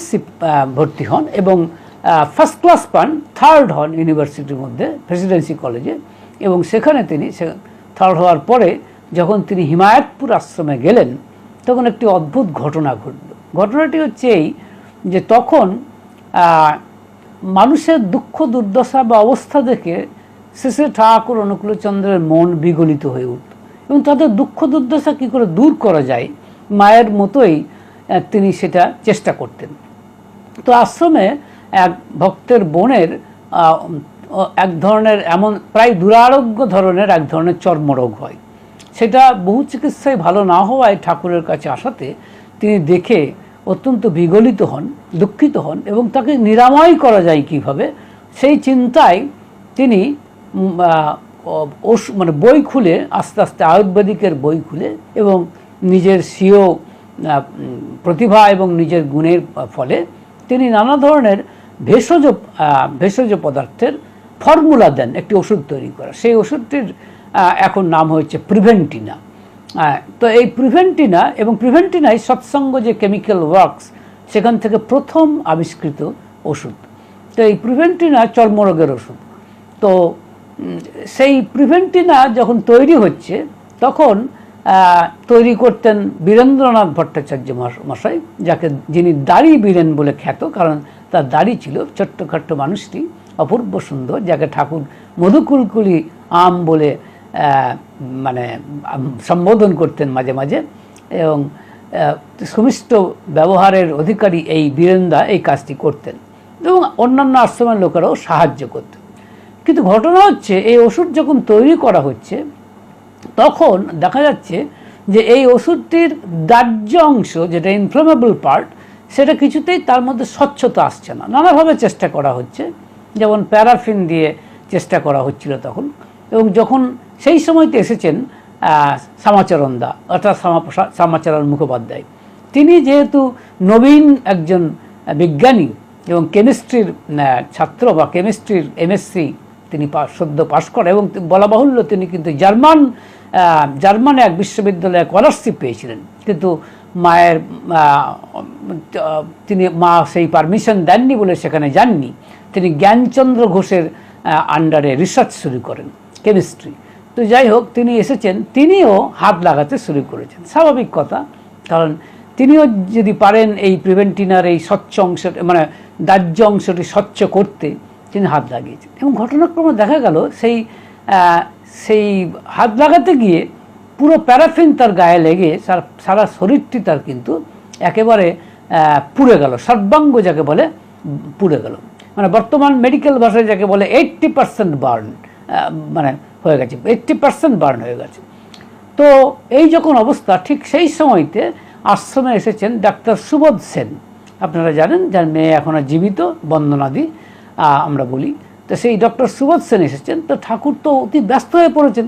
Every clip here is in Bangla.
স্কলারশিপ ভর্তি হন এবং ফার্স্ট ক্লাস পান, থার্ড হন ইউনিভার্সিটির মধ্যে প্রেসিডেন্সি কলেজে। এবং সেখানে তিনি থার্ড হওয়ার পরে যখন তিনি হিমায়তপুর আশ্রমে গেলেন তখন একটি অদ্ভুত ঘটনা ঘটল। ঘটনাটি হচ্ছে এই যে তখন মানুষের দুঃখ দুর্দশা বা অবস্থা দেখে শ্রী ঠাকুর অনুকূলচন্দ্রের মন বিগলিত হয়ে উঠত এবং তাদের দুঃখ দুর্দশা কী করে দূর করা যায় মায়ের মতোই তিনি সেটা চেষ্টা করতেন। তো আশ্রমে এক ভক্তের বোনের এক ধরনের এমন প্রায় দুরারোগ্য ধরনের এক ধরনের চর্মরোগ হয়। সেটা বহু চিকিৎসায় ভালো না হওয়ায় ঠাকুরের কাছে আসাতে তিনি দেখে অত্যন্ত বিগলিত হন, দুঃখিত হন এবং তাকে নিরাময় করা যায় কিভাবে সেই চিন্তায় তিনি মানে বই খুলে আস্তে আস্তে আয়ুর্বেদিকের বই খুলে এবং নিজের স্বীয় প্রতিভা এবং নিজের গুণের ফলে তিনি নানা ধরনের ভেষজ পদার্থের ফর্মুলা দেন একটি ওষুধ তৈরি করা। সেই ওষুধটির এখন নাম হয়েছে প্রিভেন্টিনা। তো এই প্রিভেন্টিনা এবং প্রিভেন্টিনাই সৎসঙ্গ যে কেমিক্যাল ওয়ার্কস সেখান থেকে প্রথম আবিষ্কৃত ওষুধ। তো এই প্রিভেন্টিনা চর্মরোগের ওষুধ। তো সেই প্রিভেন্টিনা যখন তৈরি হচ্ছে তখন তৈরি করতেন বীরেন্দ্রনাথ ভট্টাচার্য মশাই, যিনি দাড়ি বীরেন বলে খ্যাত, কারণ তার দাড়ি ছিল, ছোট্টখাট্ট মানুষটি অপূর্ব সুন্দর, যাকে ঠাকুর মধুকুলকুলি আম বলে মানে সম্বোধন করতেন মাঝে মাঝে। এবং সুমিষ্ট ব্যবহারের অধিকারী এই বীরেন্দা এই কাজটি করতেন এবং অন্যান্য আশ্রমের লোকেরাও সাহায্য করতেন। কিন্তু ঘটনা হচ্ছে এই ওষুধ যখন তৈরি করা হচ্ছে তখন দেখা যাচ্ছে যে এই ওষুধটির দাহ্য অংশ, যেটা ইনফ্লেমেবল পার্ট, সেটা কিছুতেই তার মধ্যে স্বচ্ছতা আসছে না। নানাভাবে চেষ্টা করা হচ্ছে, যেমন প্যারাফিন দিয়ে চেষ্টা করা হচ্ছিল তখন। এবং যখন সেই সময়তে এসেছেন শ্যামাচরণ দা অর্থাৎ শ্যামাচরণ মুখোপাধ্যায়, তিনি যেহেতু নবীন একজন বিজ্ঞানী এবং কেমিস্ট্রির ছাত্র বা কেমিস্ট্রির এমএসসি তিনি সদ্য পাশ করেন এবং বলা বাহুল্য তিনি কিন্তু জার্মানে এক বিশ্ববিদ্যালয়ে স্কলারশিপ পেয়েছিলেন, কিন্তু মা সেই পারমিশন দেননি বলে সেখানে যাননি। তিনি জ্ঞানচন্দ্র ঘোষের আন্ডারে রিসার্চ শুরু করেন কেমিস্ট্রি। তো যাই হোক, তিনি এসেছেন, তিনিও হাত লাগাতে শুরু করেছেন, স্বাভাবিক কথা, কারণ তিনিও যদি পারেন এই প্রিভেন্টিনার এই স্বচ্ছ অংশটি মানে দাহ্য অংশটি স্বচ্ছ করতে, তিনি হাত লাগিয়েছেন। এবং ঘটনাক্রমে দেখা গেল সেই হাত লাগাতে গিয়ে পুরো প্যারাফিন তার গায়ে লেগে সারা শরীরটি তার কিন্তু একেবারে পুড়ে গেল, সর্বাঙ্গ যাকে বলে পুড়ে গেল। মানে বর্তমান মেডিকেল ভাষায় যাকে বলে 80% বার্ন মানে হয়ে গেছে, 80% বার্ন হয়ে গেছে। তো এই যখন অবস্থা, ঠিক সেই সময়তে আশ্রমে এসেছেন ডাক্তার সুবোধ সেন। আপনারা জানেন, যার মেয়ে এখনও জীবিত, বন্দনাদি আমরা বলি। তো সেই ডক্টর সুবোধ সেন এসেছেন। তো ঠাকুর তো অতি ব্যস্ত হয়ে পড়েছেন,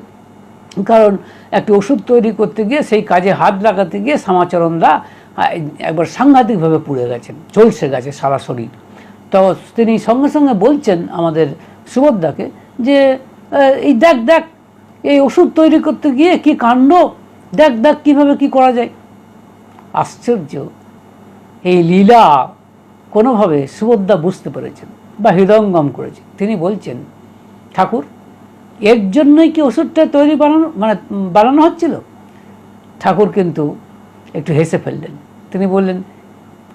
কারণ একটি ওষুধ তৈরি করতে গিয়ে সেই কাজে হাত লাগাতে গিয়ে শ্যামাচরণদা একবার সাংঘাতিকভাবে পুড়ে গেছেন, ঝলসে গেছে সারা শরীর। তো তিনি সঙ্গে সঙ্গে বলছেন আমাদের সুবোধদাকে যে এই দেখ এই ওষুধ তৈরি করতে গিয়ে কি কাণ্ড, দেখ কীভাবে কি করা যায়। আশ্চর্য, এই লীলা কোনোভাবে সুবোধদা বুঝতে পেরেছেন বা হৃদয়ঙ্গম করেছেন। তিনি বলছেন, ঠাকুর, এর জন্যই কি ওষুধটা বানানো হচ্ছিল? ঠাকুর কিন্তু একটু হেসে ফেললেন। তিনি বললেন,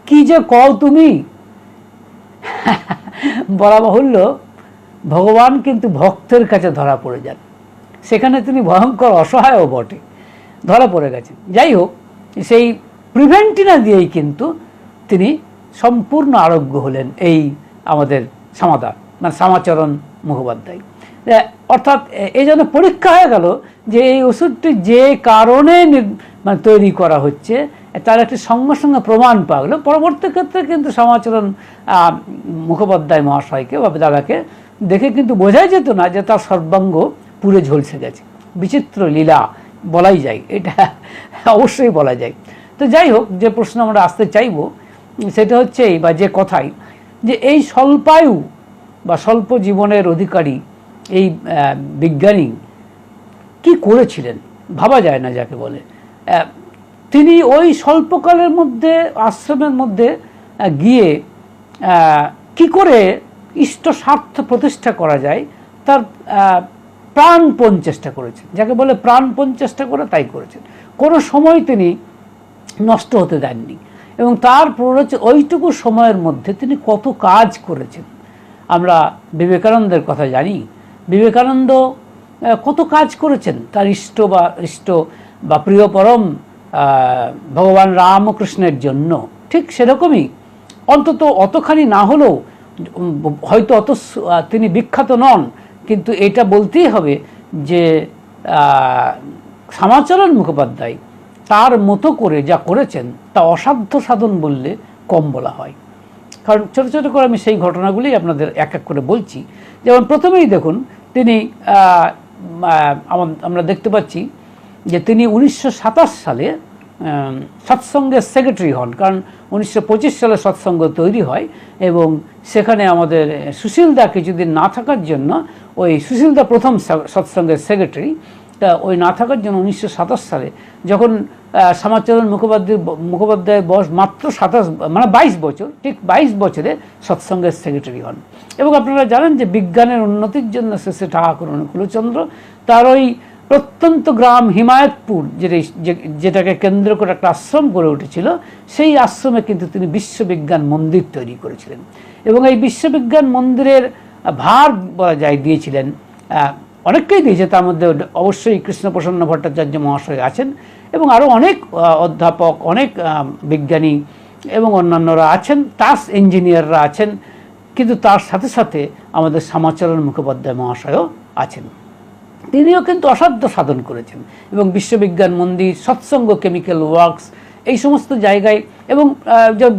কি যে কও তুমি। বলা বাহুল্য, ভগবান কিন্তু ভক্তের কাছে ধরা পড়ে যান, সেখানে তিনি ভয়ঙ্কর অসহায়ও বটে, ধরা পড়ে গেছেন। যাই হোক, সেই প্রিভেন্টিনা দিয়েই কিন্তু তিনি সম্পূর্ণ আরোগ্য হলেন এই আমাদের শ্যামাচরণ মুখোপাধ্যায়। অর্থাৎ এই জন্য পরীক্ষা হয়ে গেল যে এই ওষুধটি যে কারণে তৈরি করা হচ্ছে তার একটি সঙ্গে সঙ্গে প্রমাণ পাওয়া গেল। পরবর্তী ক্ষেত্রে কিন্তু শ্যামাচরণ মুখোপাধ্যায় মহাশয়কে বা দাদাকে দেখে কিন্তু বোঝাই যেত না যে তার সর্বাঙ্গ পুড়ে ঝলসে গেছে। বিচিত্র লীলা বলাই যায়, এটা অবশ্যই বলা যায়। তো যাই হোক, যে প্রশ্ন আমরা আসতে চাইব সেটা হচ্ছে বা যে কথাই, যে এই স্বল্পায়ু বা স্বল্প জীবনের অধিকারী এই বিজ্ঞানী কি করেছিলেন ভাবা যায় না যাকে বলে। তিনি ওই স্বল্পকালের মধ্যে আশ্রমের মধ্যে গিয়ে কি করে ইষ্ট স্বার্থ প্রতিষ্ঠা করা যায় তার প্রাণপণ চেষ্টা করেছেন, যাকে বলে প্রাণপণ চেষ্টা করে তাই করেছেন। কোনো সময় তিনি নষ্ট হতে দেননি এবং তার প্ররোচনা ওইটুকু সময়ের মধ্যে তিনি কত কাজ করেছেন। আমরা বিবেকানন্দের কথা জানি, বিবেকানন্দ কত কাজ করেছেন তার ইষ্ট বা প্রিয় পরম ভগবান রামকৃষ্ণের জন্য। ঠিক সেরকমই অন্তত অতখানি না হলেও, হয়তো অত তিনি বিখ্যাত নন, কিন্তু এটা বলতেই হবে যে শ্যামাচরণ মুখোপাধ্যায় তার মতো করে যা করেছেন তা অসাধ্য সাধন বললে কম বলা হয়। কারণ ছোটো ছোটো করে আমি সেই ঘটনাগুলি আপনাদের এক এক করে বলছি। যেমন প্রথমেই দেখুন, তিনি আমরা দেখতে পাচ্ছি যে তিনি 1927 সালে সৎসঙ্গের সেক্রেটারি হন, কারণ 1925 সালে সৎসঙ্গ তৈরি হয় এবং সেখানে আমাদের সুশীলদা কিছুদিন না থাকার জন্য, ওই সুশীলদা প্রথম সৎসঙ্গের সেক্রেটারি, তা ওই না থাকার জন্য 1927 সালে যখন শ্যামাচরণ মুখোপাধ্যায়ের বয়স মাত্র 22 বছর, ঠিক 22 বছরে সৎসঙ্গের সেক্রেটারি হন। এবং আপনারা জানেন যে বিজ্ঞানের উন্নতির জন্য শেষে ঠাকুর অনুকূলচন্দ্র তার ওই প্রত্যন্ত গ্রাম হিমায়তপুর, যেটাকে কেন্দ্র করে একটা আশ্রম গড়ে উঠেছিল, সেই আশ্রমে কিন্তু তিনি বিশ্ববিজ্ঞান মন্দির তৈরি করেছিলেন এবং এই বিশ্ববিজ্ঞান মন্দিরের ভার বলা যায় দিয়েছিলেন অনেককেই দিয়েছে, তার মধ্যে অবশ্যই কৃষ্ণপ্রসন্ন ভট্টাচার্য মহাশয় আছেন এবং আরও অনেক অধ্যাপক, অনেক বিজ্ঞানী এবং অন্যান্যরা আছেন, তার ইঞ্জিনিয়াররা আছেন, কিন্তু তার সাথে সাথে আমাদের শ্যামাচরণ মুখোপাধ্যায় মহাশয়ও আছেন। তিনিও কিন্তু অসাধ্য সাধন করেছেন এবং বিশ্ববিজ্ঞান মন্দির, সৎসঙ্গ কেমিক্যাল ওয়ার্কস, এই সমস্ত জায়গায়, এবং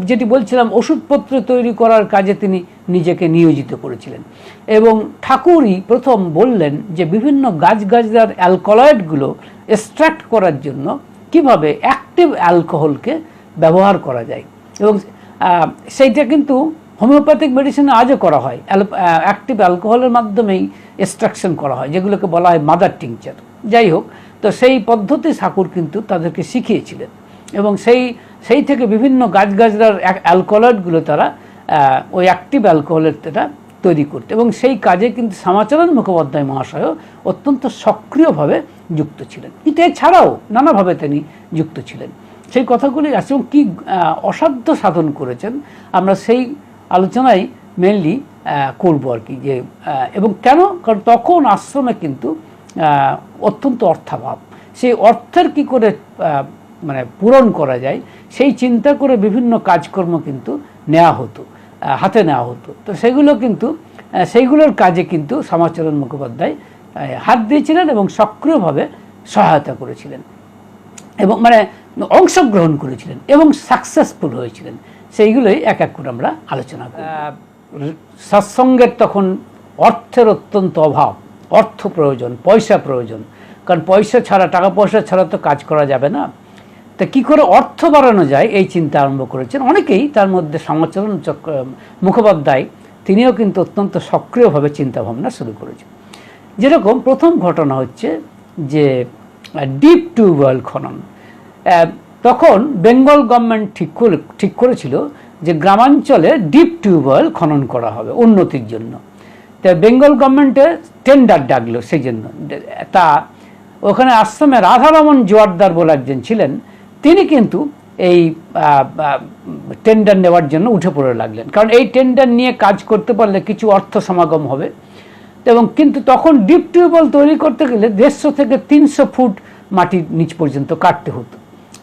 যেটি বলছিলাম ওষুধপত্র তৈরি করার কাজে তিনি নিজেকে নিয়োজিত করেছিলেন। এবং ঠাকুরই প্রথম বললেন যে বিভিন্ন গাছগাছড়ার অ্যালকলয়েডগুলো এক্সট্রাক্ট করার জন্য কিভাবে অ্যাক্টিভ অ্যালকোহলকে ব্যবহার করা যায়, এবং সেইটা কিন্তু হোমিওপ্যাথিক মেডিসিনে আজও করা হয়। অ্যাক্টিভ অ্যালকোহলের মাধ্যমেই এক্সট্রাকশন করা হয়, যেগুলোকে বলা হয় মাদার টিংচার। যাই হোক, তো সেই পদ্ধতি ঠাকুর কিন্তু তাদেরকে শিখিয়েছিলেন এবং সেই থেকে বিভিন্ন গাছগাছড়ার অ্যালকোহলয়েডগুলো তারা ওই অ্যাক্টিভ অ্যালকোহলের এটা তৈরি করতে, এবং সেই কাজে কিন্তু শ্যামাচরণ মুখোপাধ্যায় মহাশয়ও অত্যন্ত সক্রিয়ভাবে যুক্ত ছিলেন। কিন্তু এছাড়াও নানাভাবে তিনি যুক্ত ছিলেন। সেই কথাগুলি আছে এবং কী অসাধ্য সাধন করেছেন আমরা সেই আলোচনায় মেনলি করবো আর কি। যে এবং কেন, কারণ তখন আশ্রমে কিন্তু অত্যন্ত অর্থাভাব, সেই অর্থের কি করে মানে পূরণ করা যায় সেই চিন্তা করে বিভিন্ন কাজকর্ম কিন্তু নেওয়া হতো, হাতে নেওয়া হতো। তো সেইগুলোর কাজে কিন্তু শ্যামাচরণ মুখোপাধ্যায় হাত দিয়েছিলেন এবং সক্রিয়ভাবে সহায়তা করেছিলেন এবং মানে অংশগ্রহণ করেছিলেন এবং সাকসেসফুল হয়েছিলেন। সেইগুলোই এক এক করে আমরা আলোচনা করি। সৎসঙ্গের তখন অর্থের অত্যন্ত অভাব, অর্থ প্রয়োজন, পয়সা প্রয়োজন, কারণ পয়সা ছাড়া, টাকা পয়সা ছাড়া তো কাজ করা যাবে না। তা কী করে অর্থ বাড়ানো যায় এই চিন্তা আরম্ভ করেছেন অনেকেই, তার মধ্যে শ্যামাচরণ মুখোপাধ্যায় তিনিও কিন্তু অত্যন্ত সক্রিয়ভাবে চিন্তাভাবনা শুরু করেছেন। যেরকম প্রথম ঘটনা হচ্ছে যে ডিপ টিউবওয়েল খনন। তখন বেঙ্গল গভর্নমেন্ট ঠিক করেছিল যে গ্রামাঞ্চলে ডিপ টিউবওয়েল খনন করা হবে উন্নতির জন্য। তা বেঙ্গল গভর্নমেন্টে টেন্ডার ডাকলো সেই জন্য। তা ওখানে আশ্রমে রাধারমন জোয়ারদার বলে একজন ছিলেন, তিনি কিন্তু এই টেন্ডার নেওয়ার জন্য উঠে পড়ে লাগলেন, কারণ এই টেন্ডার নিয়ে কাজ করতে পারলে কিছু অর্থ সমাগম হবে। এবং কিন্তু তখন ডিপ টিউবওয়েল তৈরি করতে গেলে 150 থেকে 300 ফুট মাটির নিচ পর্যন্ত কাটতে হতো,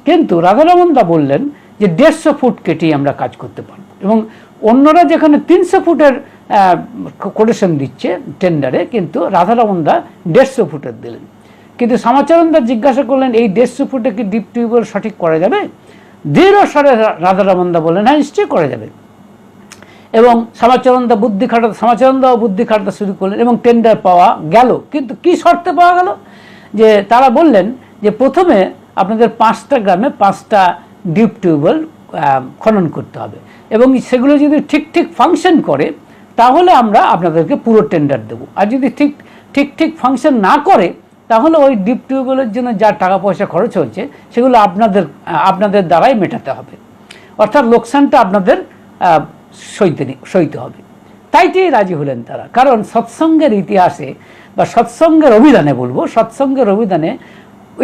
কিন্তু রাধারমন দা বললেন যে 150 ফুট কেটেই আমরা কাজ করতে পারব। এবং অন্যরা যেখানে 300 ফুটের কোটেশন দিচ্ছে টেন্ডারে, কিন্তু রাধারমন দা 150 ফুটের দিলেন। কিন্তু শ্যামাচরণ দা জিজ্ঞাসা করলেন এই 150 ফুটে কি ডিপ টিউবওয়েল সঠিক করা যাবে? দৃঢ় স্বরে রাধারমন দা বললেন হ্যাঁ নিশ্চয়ই করা যাবে। এবং শ্যামাচরণ দাও বুদ্ধি খাটাতে শুরু করলেন এবং টেন্ডার পাওয়া গেল। কিন্তু কি শর্তে পাওয়া গেল? যে তারা বললেন যে প্রথমে আপনাদের 5টা গ্রামে 5টা ডিপ টিউবওয়েল খনন করতে হবে এবং সেগুলো যদি ঠিক ফাংশন করে তাহলে আমরা আপনাদেরকে পুরো টেন্ডার দেবো, আর যদি ঠিক ফাংশন না করে তাহলে ওই ডিপ টিউবওয়েলের জন্য যা টাকা পয়সা খরচ হচ্ছে সেগুলো আপনাদের দ্বারাই মেটাতে হবে, অর্থাৎ লোকসানটা আপনাদের সইতে হবে। তাইতেই রাজি হলেন তারা, কারণ সৎসঙ্গের ইতিহাসে বা সৎসঙ্গের অভিধানে বলবো, সৎসঙ্গের অভিধানে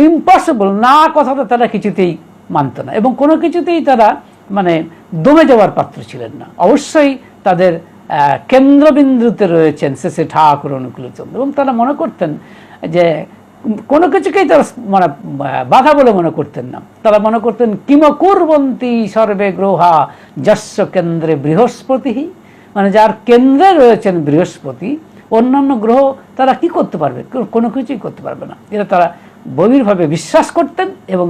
ইম্পসিবল না কথাটা তারা কিছুতেই মানত না, এবং কোনো কিছুতেই তারা মানে দমে যাওয়ার পাত্র ছিলেন না। অবশ্যই তাদের কেন্দ্রবিন্দুতে রয়েছেন শ্রী ঠাকুর অনুকূলচন্দ্র, এবং তারা মনে করতেন যে কোনো কিছুকেই তারা মানে বাধা বলে মনে করতেন না। তারা মনে করতেন কিম কুর্বন্তি সর্বে গ্রহা যস্য কেন্দ্রে বৃহস্পতি, মানে যার কেন্দ্রে রয়েছেন বৃহস্পতি, অন্যান্য গ্রহ তারা কি করতে পারবে? কোনো কিছুই করতে পারবে না। এটা তারা গভীরভাবে বিশ্বাস করতেন, এবং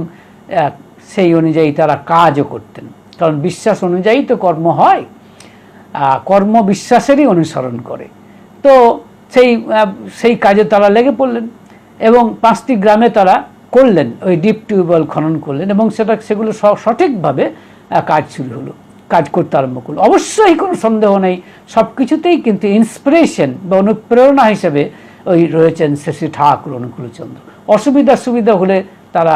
সেই অনুযায়ী তারা কাজও করতেন, কারণ বিশ্বাস অনুযায়ী তো কর্ম হয়, কর্ম বিশ্বাসেরই অনুসরণ করে। তো সেই কাজে তারা লেগে পড়লেন, এবং 5টি গ্রামে তারা করলেন ওই ডিপ টিউবওয়েল খনন করলেন, এবং সেগুলো সঠিকভাবে কাজ করতে আরম্ভ করলো। অবশ্যই কোনো সন্দেহ নেই, সব কিছুতেই কিন্তু ইন্সপিরেশন বা অনুপ্রেরণা হিসেবে ওই রয়েছেন শ্রী ঠাকুর অনুকূলচন্দ্র। সুবিধা হলে তারা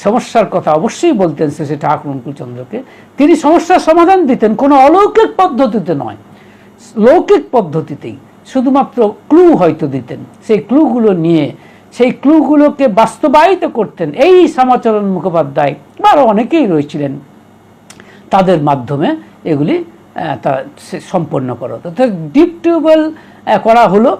সমস্যার কথা অবশ্যই বলতেন শ্রী ঠাকুর অনুকূলচন্দ্রকে। তিনি সমস্যার সমাধান দিতেন কোনো অলৌকিক পদ্ধতিতে নয়, লৌকিক পদ্ধতিতেই, শুধুমাত্র ক্লু হয়তো দিতেন। সেই ক্লুগুলো নিয়ে সেই ক্লুগুলোকে বাস্তবায়িত করতেন এই শ্যামাচরণ মুখোপাধ্যায় বা আরও অনেকেই রয়েছিলেন, তাদের মাধ্যমে এগুলি সম্পন্ন করা হতো। তো ডিপ টিউবওয়েল করা হলো,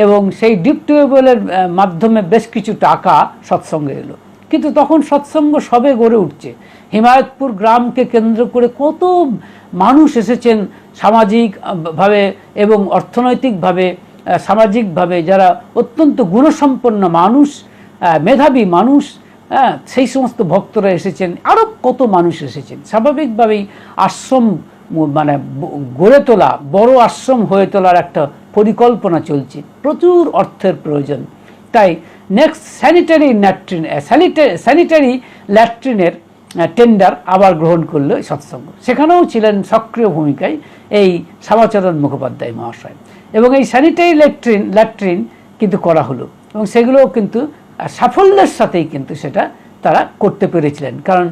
এবং সেই ডিপ টিউবওয়েলের মাধ্যমে বেশ কিছু টাকা সৎসঙ্গে এলো। কিন্তু তখন সৎসঙ্গ সবে গড়ে উঠছে। হিমায়তপুর গ্রামকে কেন্দ্র করে কত মানুষ এসেছেন সামাজিকভাবে এবং অর্থনৈতিকভাবে, সামাজিকভাবে যারা অত্যন্ত গুণসম্পন্ন মানুষ, মেধাবী মানুষ, সেই সমস্ত ভক্তরা এসেছেন, আরও কত মানুষ এসেছেন। স্বাভাবিকভাবেই আশ্রম মানে গড়ে তোলা, বড় আশ্রম হয়ে তোলার একটা পরিকল্পনা চলছে, প্রচুর অর্থের প্রয়োজন। তাই নেক্সট স্যানিটারি ল্যাট্রিনের টেন্ডার আবার গ্রহণ করলো সৎসঙ্গ। সেখানেও ছিলেন সক্রিয় ভূমিকায় এই শ্যামাচরণ মুখোপাধ্যায় মহাশয়, এবং এই স্যানিটারি ল্যাট্রিন কিন্তু করা হলো, এবং সেগুলোও কিন্তু সাফল্যের সাথেই কিন্তু সেটা তারা করতে পেরেছিলেন। কারণ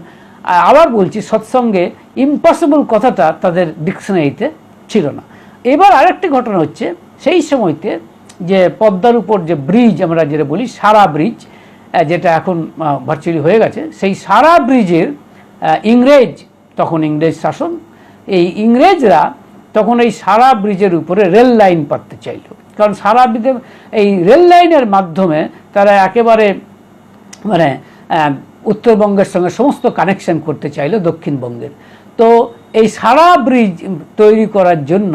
আবার বলছি, সৎসঙ্গে ইম্পসিবল কথাটা তাদের ডিকশনারিতে ছিল না। এবার আরেকটি ঘটনা হচ্ছে, সেই সময়তে যে পদ্মার উপর যে ব্রিজ আমরা যেটা বলি সারা ব্রিজ, যেটা এখন ভার্চুয়ালি হয়ে গেছে, সেই সারা ব্রিজের তখন ইংরেজ শাসন, এই ইংরেজরা তখন এই সারা ব্রিজের উপরে রেল লাইন পাততে চাইল। কারণ সারা ব্রিজে এই রেল লাইনের মাধ্যমে তারা একেবারে মানে উত্তরবঙ্গের সঙ্গে সমস্ত কানেকশন করতে চাইল দক্ষিণবঙ্গের। তো এই সারা ব্রিজ তৈরি করার জন্য,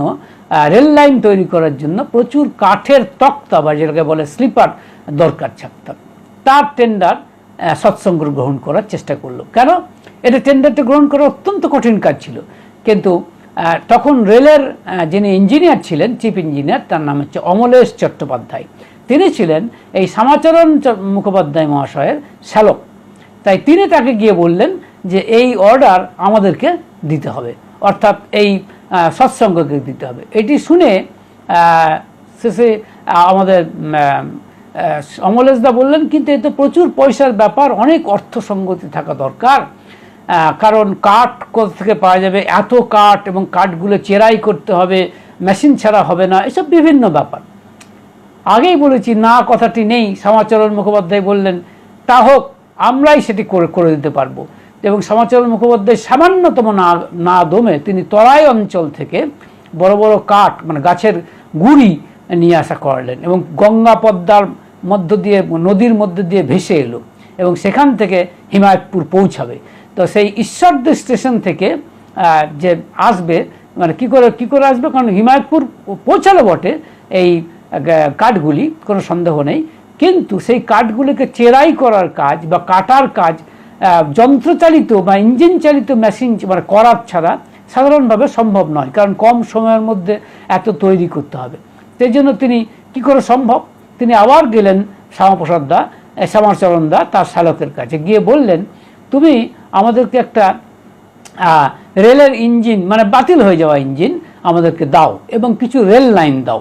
রেল লাইন তৈরি করার জন্য প্রচুর কাঠের তক্তা বা যেটাকে বলে স্লিপার দরকার থাকতাম। তার টেন্ডার সৎসঙ্গ গ্রহণ করার চেষ্টা করলো। কেন? এটা টেন্ডারটা গ্রহণ করা অত্যন্ত কঠিন কাজ ছিল, কিন্তু তখন রেলের যিনি ইঞ্জিনিয়ার ছিলেন, চিফ ইঞ্জিনিয়ার, তার নাম হচ্ছে অমলেশ চট্টোপাধ্যায়। তিনি ছিলেন এই শ্যামাচরণ মুখোপাধ্যায় মহাশয়ের শ্যালক। তাই তিনি তাকে গিয়ে বললেন যে এই অর্ডার আমাদেরকে দিতে হবে, অর্থাৎ এই সৎসঙ্গকে দিতে হবে। এটি শুনে শেষে আমাদের অমলেশদা বললেন, কিন্তু এ তো প্রচুর পয়সার ব্যাপার, অনেক অর্থ সঙ্গতি থাকা দরকার, কারণ কাঠ কোথা থেকে পাওয়া যাবে, এত কাঠ, এবং কাঠগুলো চেরাই করতে হবে, মেশিন ছাড়া হবে না, এসব বিভিন্ন ব্যাপার। আগেই বলেছি না কথাটি নেই। শ্যামাচরণ মুখোপাধ্যায় বললেন তা হোক, আমরাই সেটি করে দিতে পারবো। এবং শ্যামাচরণ মুখোপাধ্যায় সামান্যতম না দমে তিনি তরাই অঞ্চল থেকে বড় বড় কাঠ মানে গাছের গুঁড়ি নিয়ে আসা করালেন, এবং গঙ্গা পদ্মার মধ্য দিয়ে, নদীর মধ্যে দিয়ে ভেসে এলো, এবং সেখান থেকে হিমায়তপুর পৌঁছাবে। তো সেই ঈশ্বরদী স্টেশন থেকে যে আসবে, মানে কী করে আসবে, কারণ হিমায়তপুর পৌঁছালো বটে এই কাঠগুলি, কোনো সন্দেহ নেই, কিন্তু সেই কাঠগুলিকে চেরাই করার কাজ বা কাটার কাজ যন্ত্রচালিত বা ইঞ্জিন চালিত মেশিন মানে করার ছাড়া সাধারণভাবে সম্ভব নয়, কারণ কম সময়ের মধ্যে এত তৈরি করতে হবে। সেই জন্য তিনি কি করে সম্ভব, তিনি আবার গেলেন শ্যামাচরণ দা তার শ্যালকের কাছে, গিয়ে বললেন তুমি আমাদেরকে একটা রেলের ইঞ্জিন মানে বাতিল হয়ে যাওয়া ইঞ্জিন আমাদেরকে দাও, এবং কিছু রেল লাইন দাও,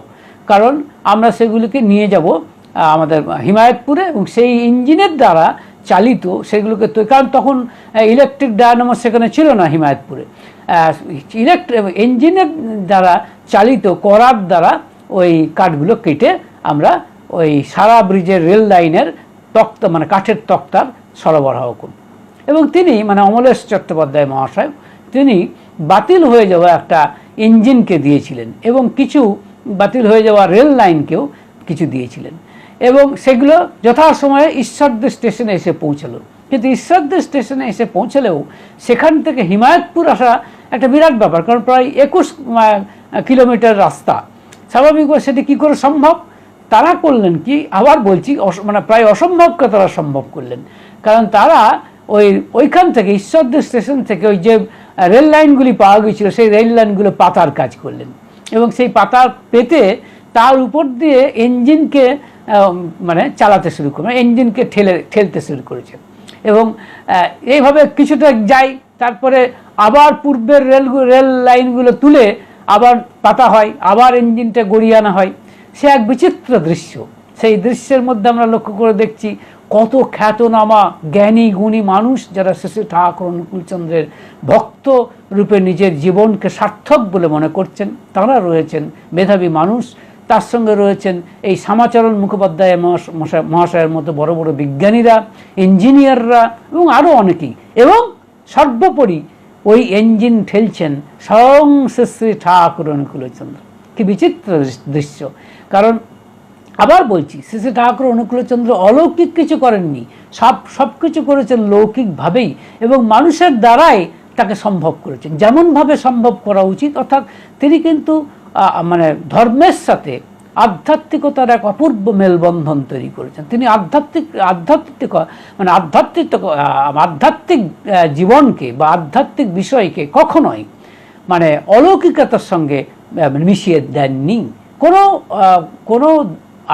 কারণ আমরা সেগুলিকে নিয়ে যাব আমাদের হিমায়তপুরে, এবং সেই ইঞ্জিনের দ্বারা চালিত সেগুলোকে, কারণ তখন ইলেকট্রিক ডায়নামো সেখানে ছিল না হিমায়তপুরে, ইঞ্জিনের দ্বারা চালিত করার দ্বারা ওই কাঠগুলো কেটে আমরা ওই সারা ব্রিজের রেল লাইনের তক্তা মানে কাঠের তক্তার সরবরাহ করব। এবং তিনি মানে অমলেশ চট্টোপাধ্যায় মহাশয় তিনি বাতিল হয়ে যাওয়া একটা ইঞ্জিনকে দিয়েছিলেন এবং কিছু বাতিল হয়ে যাওয়া রেল লাইনকেও কিছু দিয়েছিলেন এবং সেগুলো যথাসময়ে ঈশ্বরদী স্টেশনে এসে পৌঁছালো। কিন্তু ঈশ্বরদী স্টেশনে এসে পৌঁছলেও সেখান থেকে হিমায়তপুর আসা একটা বিরাট ব্যাপার, কারণ প্রায় 21 কিলোমিটার রাস্তা। স্বাভাবিকভাবে সেটি কী করে সম্ভব? তারা করলেন কি, আবার বলছি মানে প্রায় অসম্ভবকে তারা সম্ভব করলেন। কারণ তারা ওইখান থেকে ঈশ্বরদী স্টেশন থেকে ওই যে রেল লাইনগুলি পাওয়া গিয়েছিল সেই রেল লাইনগুলো পাতার কাজ করলেন এবং সেই পাতা পেতে তার উপর দিয়ে ইঞ্জিনকে মানে চালাতে শুরু করলেন, ইঞ্জিনকে ঠেলতে শুরু করেছেন এবং এইভাবে কিছুটা যায়। তারপরে আবার পূর্বের রেল লাইনগুলো তুলে আবার পাতা হয়, আবার ইঞ্জিনটা গড়িয়ে আনা হয়। সে এক বিচিত্র দৃশ্য। সেই দৃশ্যের মধ্যে আমরা লক্ষ্য করে দেখছি কত খ্যাতনামা জ্ঞানী গুণী মানুষ যারা শ্রী ঠাকুর অনুকূলচন্দ্রের ভক্ত রূপে নিজের জীবনকে সার্থক বলে মনে করছেন, তারা রয়েছেন মেধাবী মানুষ। তার সঙ্গে রয়েছেন এই শ্যামাচরণ মুখোপাধ্যায় মহাশয়ের মতো বড় বড় বিজ্ঞানীরা, ইঞ্জিনিয়াররা এবং আরও অনেকেই। এবং সর্বোপরি ওই ইঞ্জিন ঠেলছেন স্বয়ং শ্রী ঠাকুর অনুকূলচন্দ্র। কি বিচিত্র দৃশ্য! কারণ আবার বলছি, শ্রী ঠাকুর অনুকূলচন্দ্র অলৌকিক কিছু করেননি, সব কিছু করেছেন লৌকিকভাবেই এবং মানুষের দ্বারাই তাকে সম্ভব করেছেন যেমনভাবে সম্ভব করা উচিত। অর্থাৎ তিনি কিন্তু মানে ধর্মের সাথে আধ্যাত্মিকতার এক অপূর্ব মেলবন্ধন তৈরি করেছেন। তিনি আধ্যাত্মিক জীবনকে বা আধ্যাত্মিক বিষয়কে কখনোই মানে অলৌকিকতার সঙ্গে মিশিয়ে দেননি। কোনো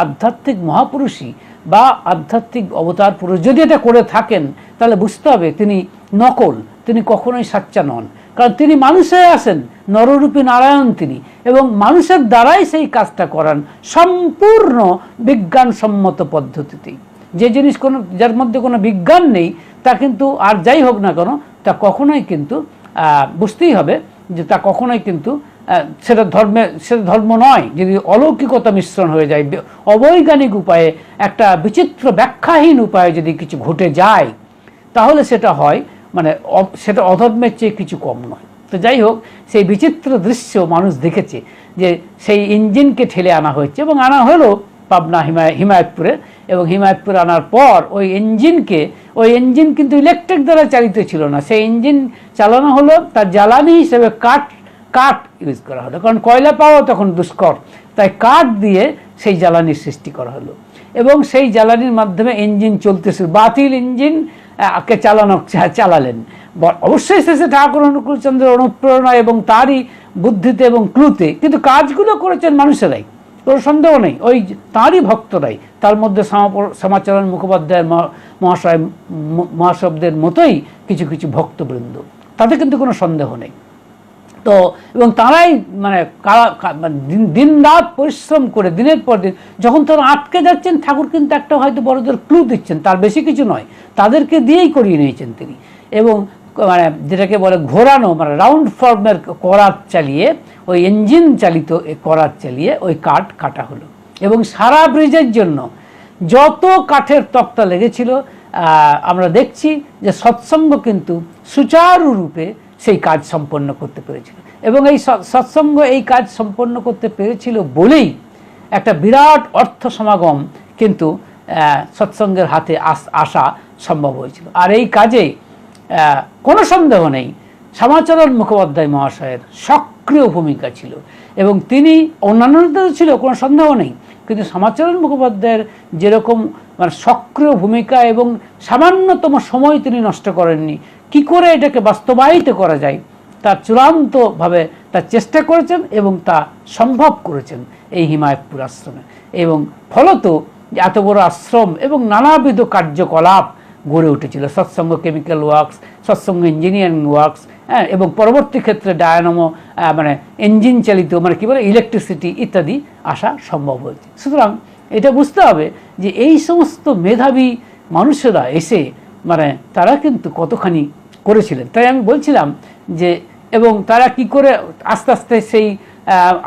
আধ্যাত্মিক মহাপুরুষই বা আধ্যাত্মিক অবতার পুরুষ যদি এটা করে থাকেন তাহলে বুঝতে হবে তিনি নকল, তিনি কখনোই সাচ্চা নন। কারণ তিনি মানুষে আসেন, নররূপী নারায়ণ তিনি, এবং মানুষের দ্বারাই সেই কাজটা করান সম্পূর্ণ বিজ্ঞানসম্মত পদ্ধতিতেই। যে জিনিস যার মধ্যে কোনো বিজ্ঞান নেই তা কিন্তু আর যাই হোক না কেন তা কখনোই কিন্তু বুঝতেই হবে যে তা কখনোই কিন্তু সেটা ধর্ম নয়। যদি অলৌকিকতা মিশ্রণ হয়ে যায়, অবৈজ্ঞানিক উপায়ে একটা বিচিত্র ব্যাখ্যাহীন উপায়ে যদি কিছু ঘটে যায় তাহলে সেটা হয় মানে সেটা অধর্মের চেয়ে কিছু কম নয়। তো যাই হোক, সেই বিচিত্র দৃশ্য মানুষ দেখেছে যে সেই ইঞ্জিনকে ঠেলে আনা হয়েছে এবং আনা হলো পাবনা হিমায়তপুরে। এবং হিমায়তপুরে আনার পর ওই ইঞ্জিন কিন্তু ইলেকট্রিক দ্বারা চালিত ছিল না। সেই ইঞ্জিন চালানো হলো তার জ্বালানি হিসেবে কাঠ ইউজ করা হলো, কারণ কয়লা পাওয়া তখন দুষ্কর, তাই কাঠ দিয়ে সেই জ্বালানির সৃষ্টি করা হলো এবং সেই জ্বালানির মাধ্যমে ইঞ্জিন চলতেছে। বাতিল ইঞ্জিন কে চালালেন অবশ্যই শ্রী ঠাকুর অনুকূলচন্দ্রের অনুপ্রেরণা এবং তারই বুদ্ধিতে এবং ক্লুতে, কিন্তু কাজগুলো করেছেন মানুষেরাই, কোনো সন্দেহ নেই, ওই তাঁরই ভক্তরাই। তার মধ্যে শ্যামাচরণ মুখোপাধ্যায় মহাশব্দের মতোই কিছু কিছু ভক্তবৃন্দ, তাতে কিন্তু কোনো সন্দেহ নেই। তো এবং তারাই মানে দিন রাত পরিশ্রম করে দিনের পর দিন যখন তারা আটকে যাচ্ছেন, ঠাকুর কিন্তু একটা হয়তো বড়দের ক্লু দিচ্ছেন, তার বেশি কিছু নয়, তাদেরকে দিয়েই করিয়ে নিয়েছেন তিনি। এবং মানে যেটাকে বলে ঘোরানো মানে রাউন্ড ফর্মের করাত চালিয়ে, ওই ইঞ্জিন চালিত করাত চালিয়ে ওই কাঠ কাটা হলো এবং সারা ব্রিজের জন্য যত কাঠের তক্তা লেগেছিল আমরা দেখছি যে সৎসঙ্গ কিন্তু সুচারুরূপে সেই কাজ সম্পন্ন করতে পেরেছিল। এবং এই সৎসঙ্গ এই কাজ সম্পন্ন করতে পেরেছিল বলেই একটা বিরাট অর্থ সমাগম কিন্তু সৎসঙ্গের হাতে আসা সম্ভব হয়েছিল। আর এই কাজে কোনো সন্দেহ নেই শ্যামাচরণ মুখোপাধ্যায় মহাশয়ের সক্রিয় ভূমিকা ছিল এবং তিনি অন্যান্যদের ছিল, কোনো সন্দেহ নেই, কিন্তু শ্যামাচরণ মুখোপাধ্যায়ের যেরকম মানে সক্রিয় ভূমিকা এবং সামান্যতম সময় তিনি নষ্ট করেননি, কি করে এটাকে বাস্তবায়িত করা যায় তার চূড়ান্তভাবে তার চেষ্টা করেছেন এবং তা সম্ভব করেছেন এই হিমায়তপুর আশ্রমে। এবং ফলত এত বড় আশ্রম এবং নানাবিধ কার্যকলাপ গড়ে উঠেছিল, সৎসঙ্গ কেমিক্যাল ওয়ার্কস, সৎসঙ্গ ইঞ্জিনিয়ারিং ওয়ার্কস, এবং পরবর্তী ক্ষেত্রে ডায়নামো মানে ইঞ্জিন চালিত মানে কী বলে ইলেকট্রিসিটি ইত্যাদি আসা সম্ভব হয়েছে। সুতরাং এটা বুঝতে হবে যে এই সমস্ত মেধাবী মানুষেরা এসে মানে তারা কিন্তু কতখানি করেছিলেন। তাই আমি বলছিলাম যে এবং তারা কি করে আস্তে আস্তে সেই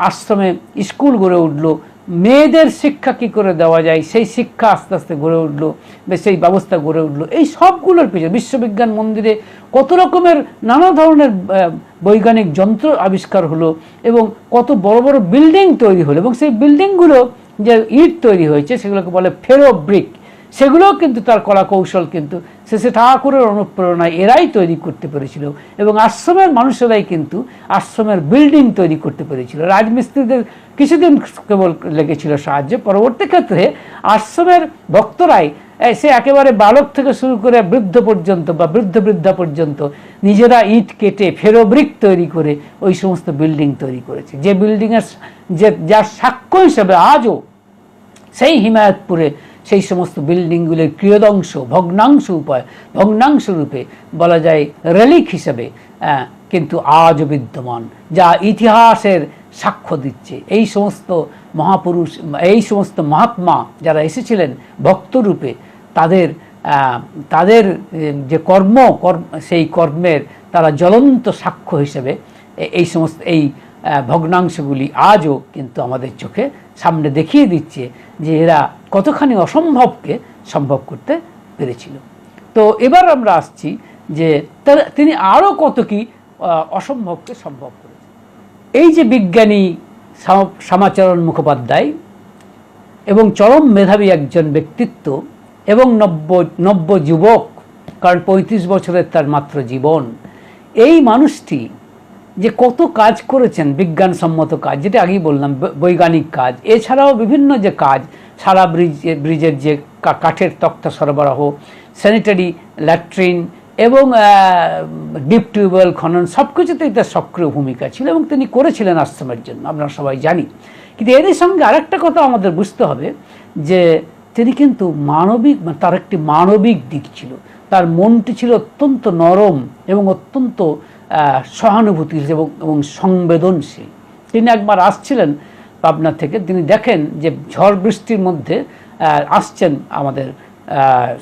আশ্রমে স্কুল গড়ে উঠলো, মেয়েদের শিক্ষা কি করে দেওয়া যায় সেই শিক্ষা আস্তে আস্তে গড়ে উঠলো, সেই ব্যবস্থা গড়ে উঠলো। এই সবগুলোর পিছনে বিশ্ববিজ্ঞান মন্দিরে কত রকমের নানা ধরনের বৈজ্ঞানিক যন্ত্র আবিষ্কার হলো এবং কত বড় বড় বিল্ডিং তৈরি হলো, এবং সেই বিল্ডিংগুলো যে ইট তৈরি হয়েছে সেগুলোকে বলে ফেরো ব্রিক, সেগুলোও কিন্তু তার কলা কৌশল কিন্তু শেষে ঠাকুরের অনুপ্রেরণায় এরাই তৈরি করতে পেরেছিল, এবং আশ্রমের মানুষেরাই কিন্তু আশ্রমের বিল্ডিং তৈরি করতে পেরেছিল। রাজমিস্ত্রিদের কিছুদিন কেবল লেগেছিল সাহায্য, পরবর্তী ক্ষেত্রে আশ্রমের ভক্তরাই সে একেবারে বালক থেকে শুরু করে বৃদ্ধ পর্যন্ত বা বৃদ্ধা পর্যন্ত নিজেরা ইট কেটে ফেরোব্রিক তৈরি করে ওই সমস্ত বিল্ডিং তৈরি করেছে, যে বিল্ডিংয়ের যার সাক্ষ্য হিসেবে আজও সেই হিমায়তপুরে সেই সমস্ত বিল্ডিংগুলির ক্রিয়দংশ ভগ্নাংশ রূপে বলা যায় রেলিক হিসেবে কিন্তু আজও বিদ্যমান, যা ইতিহাসের সাক্ষ্য দিচ্ছে। এই সমস্ত মহাপুরুষ, এই সমস্ত মহাত্মা যারা এসেছিলেন ভক্তরূপে, তাদের যে কর্ম সেই কর্মের তারা জ্বলন্ত সাক্ষ্য হিসেবে এই সমস্ত ভগ্নাংশগুলি আজও কিন্তু আমাদের চোখে সামনে দেখিয়ে দিচ্ছে যে এরা কতখানি অসম্ভবকে সম্ভব করতে পেরেছিল। তো এবার আমরা আসছি যে তিনি আরও কত কি অসম্ভবকে সম্ভব করেছেন। এই যে বিজ্ঞানী শ্যামাচরণ মুখোপাধ্যায় এবং চরম মেধাবী একজন ব্যক্তিত্ব এবং নব্য যুবক, কারণ 35 বছরের তার মাত্র জীবন, এই মানুষটি যে কত কাজ করেছেন, বিজ্ঞানসম্মত কাজ, যেটা আগেই বললাম বৈজ্ঞানিক কাজ, এছাড়াও বিভিন্ন যে কাজ, সারা ব্রিজের যে কাঠের তক্তা সরবরাহ, স্যানিটারি ল্যাট্রিন এবং ডিপ টিউবওয়েল খনন, সব কিছুতেই তার সক্রিয় ভূমিকা ছিল এবং তিনি করেছিলেন আশ্রমের জন্য, আমরা সবাই জানি। কিন্তু এরই সঙ্গে আরেকটা কথা আমাদের বুঝতে হবে যে তিনি কিন্তু তার একটি মানবিক দিক ছিল, তার মনটি ছিল অত্যন্ত নরম এবং অত্যন্ত সহানুভূতিশীল এবং সংবেদনশীল। তিনি একবার আসছিলেন পাবনা থেকে, তিনি দেখেন যে ঝড় বৃষ্টির মধ্যে আসছেন আমাদের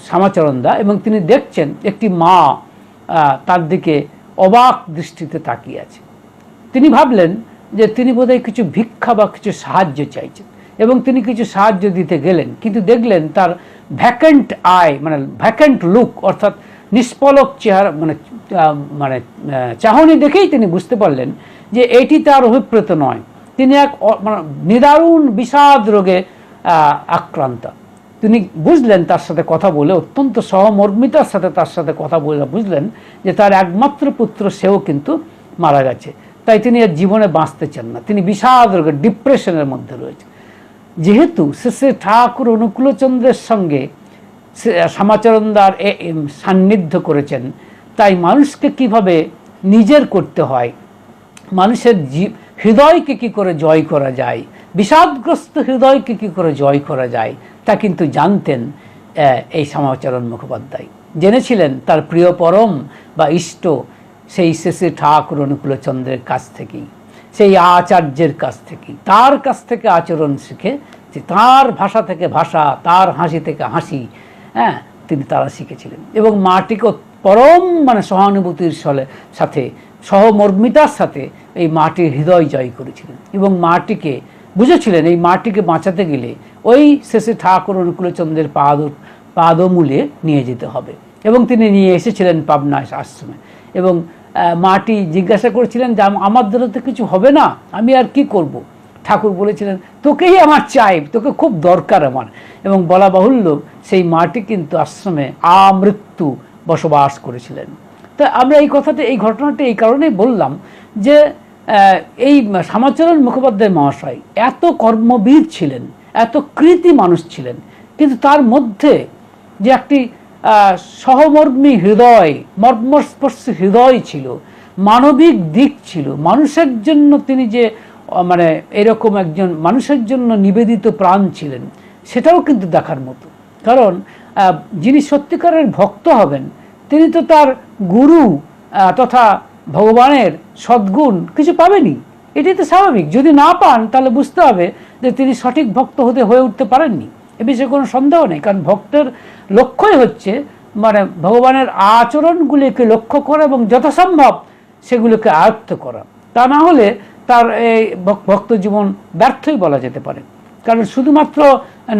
শ্যামাচরণদা, এবং তিনি দেখছেন একটি মা তার দিকে অবাক দৃষ্টিতে তাকিয়ে আছে। তিনি ভাবলেন যে তিনি বোধহয় কিছু ভিক্ষা বা কিছু সাহায্য চাইছেন, এবং তিনি কিছু সাহায্য দিতে গেলেন, কিন্তু দেখলেন তার ভ্যাকেন্ট আই, মানে ভ্যাকেন্ট লুক, অর্থাৎ নিষ্পলক চেহারা, মানে চাহনি দেখেই তিনি বুঝতে পারলেন যে এটি তার অভিপ্রেত নয়। তিনি এক নিদারুণ বিষাদ রোগে আক্রান্ত। তিনি বুঝলেন তার সাথে কথা বলে, অত্যন্ত সহমর্মিতার সাথে তার সাথে কথা বলে বুঝলেন যে তার একমাত্র পুত্র সেও কিন্তু মারা গেছে, তাই তিনি এর জীবনে বাঁচতে চান না। তিনি বিষাদ রোগে, ডিপ্রেশনের মধ্যে রয়েছে। যেহেতু শেষে ঠাকুর অনুকূলচন্দ্রের সঙ্গে শ্যামাচরণদার সান্নিধ্য করেছেন, তাই মানুষকে কিভাবে নিজের করতে হয়, মানুষের হৃদয়কে কি করে জয় করা যায়, বিষাদগ্রস্ত হৃদয়কে কি করে জয় করা যায়, তা কিন্তু জানতেন এই শ্যামাচরণ মুখোপাধ্যায়। জেনেছিলেন তার প্রিয় পরম বা ইষ্ট সেই শেষে ঠাকুর অনুকূলচন্দ্রের কাছ থেকেই, সেই আচার্যের কাছ থেকেই, তার কাছ থেকে আচরণ শিখে, তার ভাষা থেকে ভাষা, তার হাসি থেকে হাসি, তিনি তারা শিখেছিলেন। এবং মাটিকে পরম সহানুভূতির সাথে, সহমর্মিতার সাথে এই মাটির হৃদয় জয় করেছিলেন, এবং মাটিকে বুঝেছিলেন এই মাটিকে বাঁচাতে গেলে ওই শেষে ঠাকুর অনুকূলচন্দ্রের পাদমূলে নিয়ে যেতে হবে, এবং তিনি নিয়ে এসেছিলেন পাবনা আশ্রমে। এবং মাটি জিজ্ঞাসা করেছিলেন যে আমার দ্বারা তো কিছু হবে না, আমি আর কি করব। ঠাকুর বলেছিলেন তোকেই আমার চাই, তোকে খুব দরকার আমার। এবং বলা বাহুল্য সেই মাটি কিন্তু আশ্রমে আমৃত্যু বসবাস করেছিলেন। তো আমরা এই ঘটনাটি এই কারণেই বললাম যে এই শ্যামাচরণ মুখোপাধ্যায় মহাশয় এত কর্মবীর ছিলেন, এত কৃতি মানুষ ছিলেন, কিন্তু তার মধ্যে যে একটি সহমর্মী হৃদয়, মর্মস্পর্শী হৃদয় ছিল, মানবিক দিক ছিল, মানুষের জন্য তিনি যে এরকম একজন মানুষের জন্য নিবেদিত প্রাণ ছিলেন, সেটাও কিন্তু দেখার মতো। কারণ যিনি সত্যিকারের ভক্ত হবেন তিনি তো তার গুরু তথা ভগবানের সদ্গুণ কিছু পাবেনই, এটি তো স্বাভাবিক। যদি না পান তাহলে বুঝতে হবে যে তিনি সঠিক ভক্ত হয়ে উঠতে পারেননি, এ বিষয়ে কোনো সন্দেহ নেই। কারণ ভক্তের লক্ষ্যই হচ্ছে ভগবানের আচরণগুলিকে লক্ষ্য করা এবং যথাসম্ভব সেগুলোকে আয়ত্ত করা। তা না হলে তার এই ভক্ত জীবন ব্যর্থই বলা যেতে পারে। কারণ শুধুমাত্র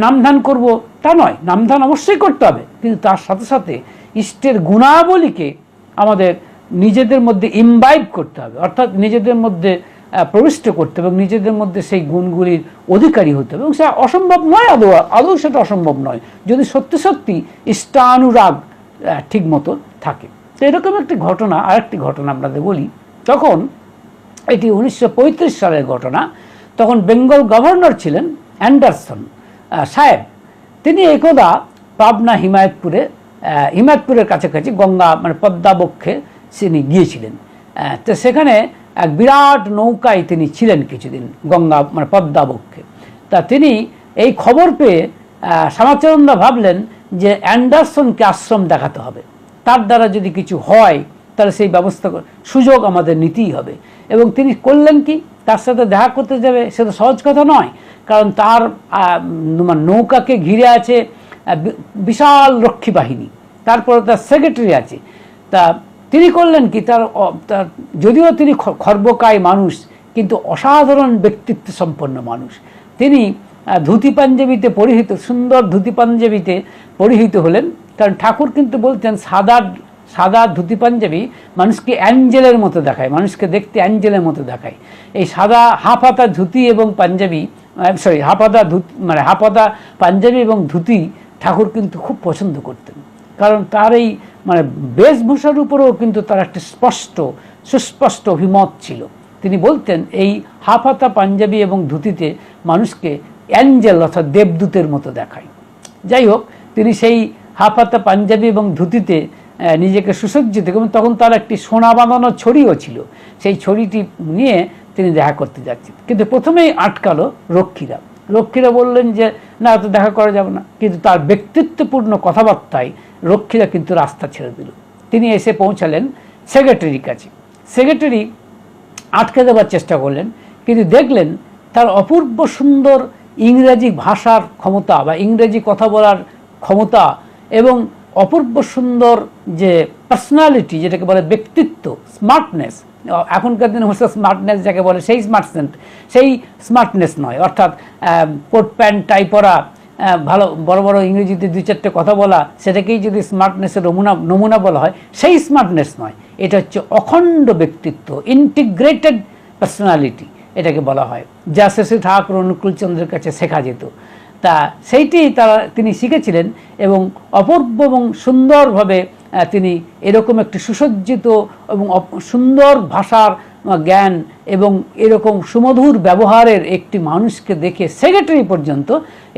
নামধান করব তা নয়, নামধান অবশ্যই করতে হবে, কিন্তু তার সাথে সাথে ইষ্টের গুণাবলীকে আমাদের নিজেদের মধ্যে ইমবাইব করতে হবে, অর্থাৎ নিজেদের মধ্যে প্রবিষ্ট করতে হবে এবং নিজেদের মধ্যে সেই গুণগুলির অধিকারী হতে হবে। এবং সেটা অসম্ভব নয়, আদৌ সেটা অসম্ভব নয় যদি সত্যি সত্যি ইষ্টানুরাগ ঠিক মতো থাকে। তো এরকম একটি ঘটনা, আরেকটি ঘটনা আপনাদের বলি। তখন এটি 1935 সালের ঘটনা। তখন বেঙ্গল গভর্নর ছিলেন অ্যান্ডারসন সাহেব। তিনি একদা পাবনা হিমায়তপুরের কাছাকাছি গঙ্গা মানে পদ্মাবক্ষে তিনি গিয়েছিলেন। তো সেখানে এক বিরাট নৌকায় তিনি ছিলেন কিছুদিন গঙ্গা মানে পদ্মাবক্ষে। তা তিনি এই খবর পেয়ে শ্যামাচরণদা ভাবলেন যে অ্যান্ডারসনকে আশ্রম দেখাতে হবে, তার দ্বারা যদি কিছু হয় তাহলে সেই ব্যবস্থা সুযোগ আমাদের নিতেই হবে। এবং তিনি করলেন কি, তার সাথে দেখা করতে যাবে সে তো সহজ কথা নয়, কারণ তার নৌকাকে ঘিরে আছে বিশাল রক্ষী বাহিনী, তারপরে তার সেক্রেটারি আছে। তা তিনি করলেন কি, তার যদিও তিনি খর্বকায় মানুষ কিন্তু অসাধারণ ব্যক্তিত্ব সম্পন্ন মানুষ। তিনি ধুতি পাঞ্জাবিতে পরিহিত, সুন্দর ধুতি পাঞ্জাবিতে পরিহিত হলেন। কারণ ঠাকুর কিন্তু বলতেন সাদা ধুতি পাঞ্জাবি মানুষকে অ্যাঞ্জেলের মতো দেখায়, মানুষকে দেখতে অ্যাঞ্জেলের মতো দেখায়। এই সাদা হাফাতা ধুতি এবং পাঞ্জাবি হাফাতা পাঞ্জাবি এবং ধুতি ঠাকুর কিন্তু খুব পছন্দ করতেন। কারণ তার এই বেশভূষার উপরেও কিন্তু তার একটা সুস্পষ্ট অভিমত ছিল। তিনি বলতেন এই হাফাতা পাঞ্জাবি এবং ধুতিতে মানুষকে অ্যাঞ্জেল অর্থাৎ দেবদূতের মতো দেখায়। যাই হোক, তিনি সেই হাফাতা পাঞ্জাবি এবং ধুতিতে নিজেকে সুসজ্জিত, এবং তখন তার একটি সোনা বাঁধানো ছড়িও ছিল। সেই ছড়িটি নিয়ে তিনি দেখা করতে যাচ্ছেন, কিন্তু প্রথমেই আটকালো রক্ষীরা বললেন যে না, তো দেখা করা যাবে না। কিন্তু তার ব্যক্তিত্বপূর্ণ কথাবার্তায় রক্ষীরা কিন্তু রাস্তা ছেড়ে দিল। তিনি এসে পৌঁছালেন সেক্রেটারির কাছে। সেক্রেটারি আটকে দেওয়ার চেষ্টা করলেন, কিন্তু দেখলেন তার অপূর্ব সুন্দর ইংরেজি ভাষার ক্ষমতা বা ইংরেজি কথা বলার ক্ষমতা এবং অপূর্ব সুন্দর যে পার্সোনালিটি, যেটাকে বলে ব্যক্তিত্ব, স্মার্টনেস। এখনকার দিনে হচ্ছে স্মার্টনেস যাকে বলে সেই স্মার্টনেস নয়, অর্থাৎ কোট প্যান্ট টাই পরা, ভালো বড় বড় ইংরেজিতে 2-4টে কথা বলা, সেটাকেই যদি স্মার্টনেসের নমুনা বলা হয়, সেই স্মার্টনেস নয়। এটা হচ্ছে অখণ্ড ব্যক্তিত্ব, ইন্টিগ্রেটেড পার্সোনালিটি এটাকে বলা হয়, যা শ্রী ঠাকুর অনুকূলচন্দ্রের কাছে শেখা যেত। তা সেইটি তিনি শিখেছিলেন এবং অপূর্ব এবং সুন্দরভাবে তিনি এরকম একটি সুসজ্জিত এবং সুন্দর ভাষার জ্ঞান এবং এরকম সুমধুর ব্যবহারের একটি মানুষকে দেখে সেক্রেটারি পর্যন্ত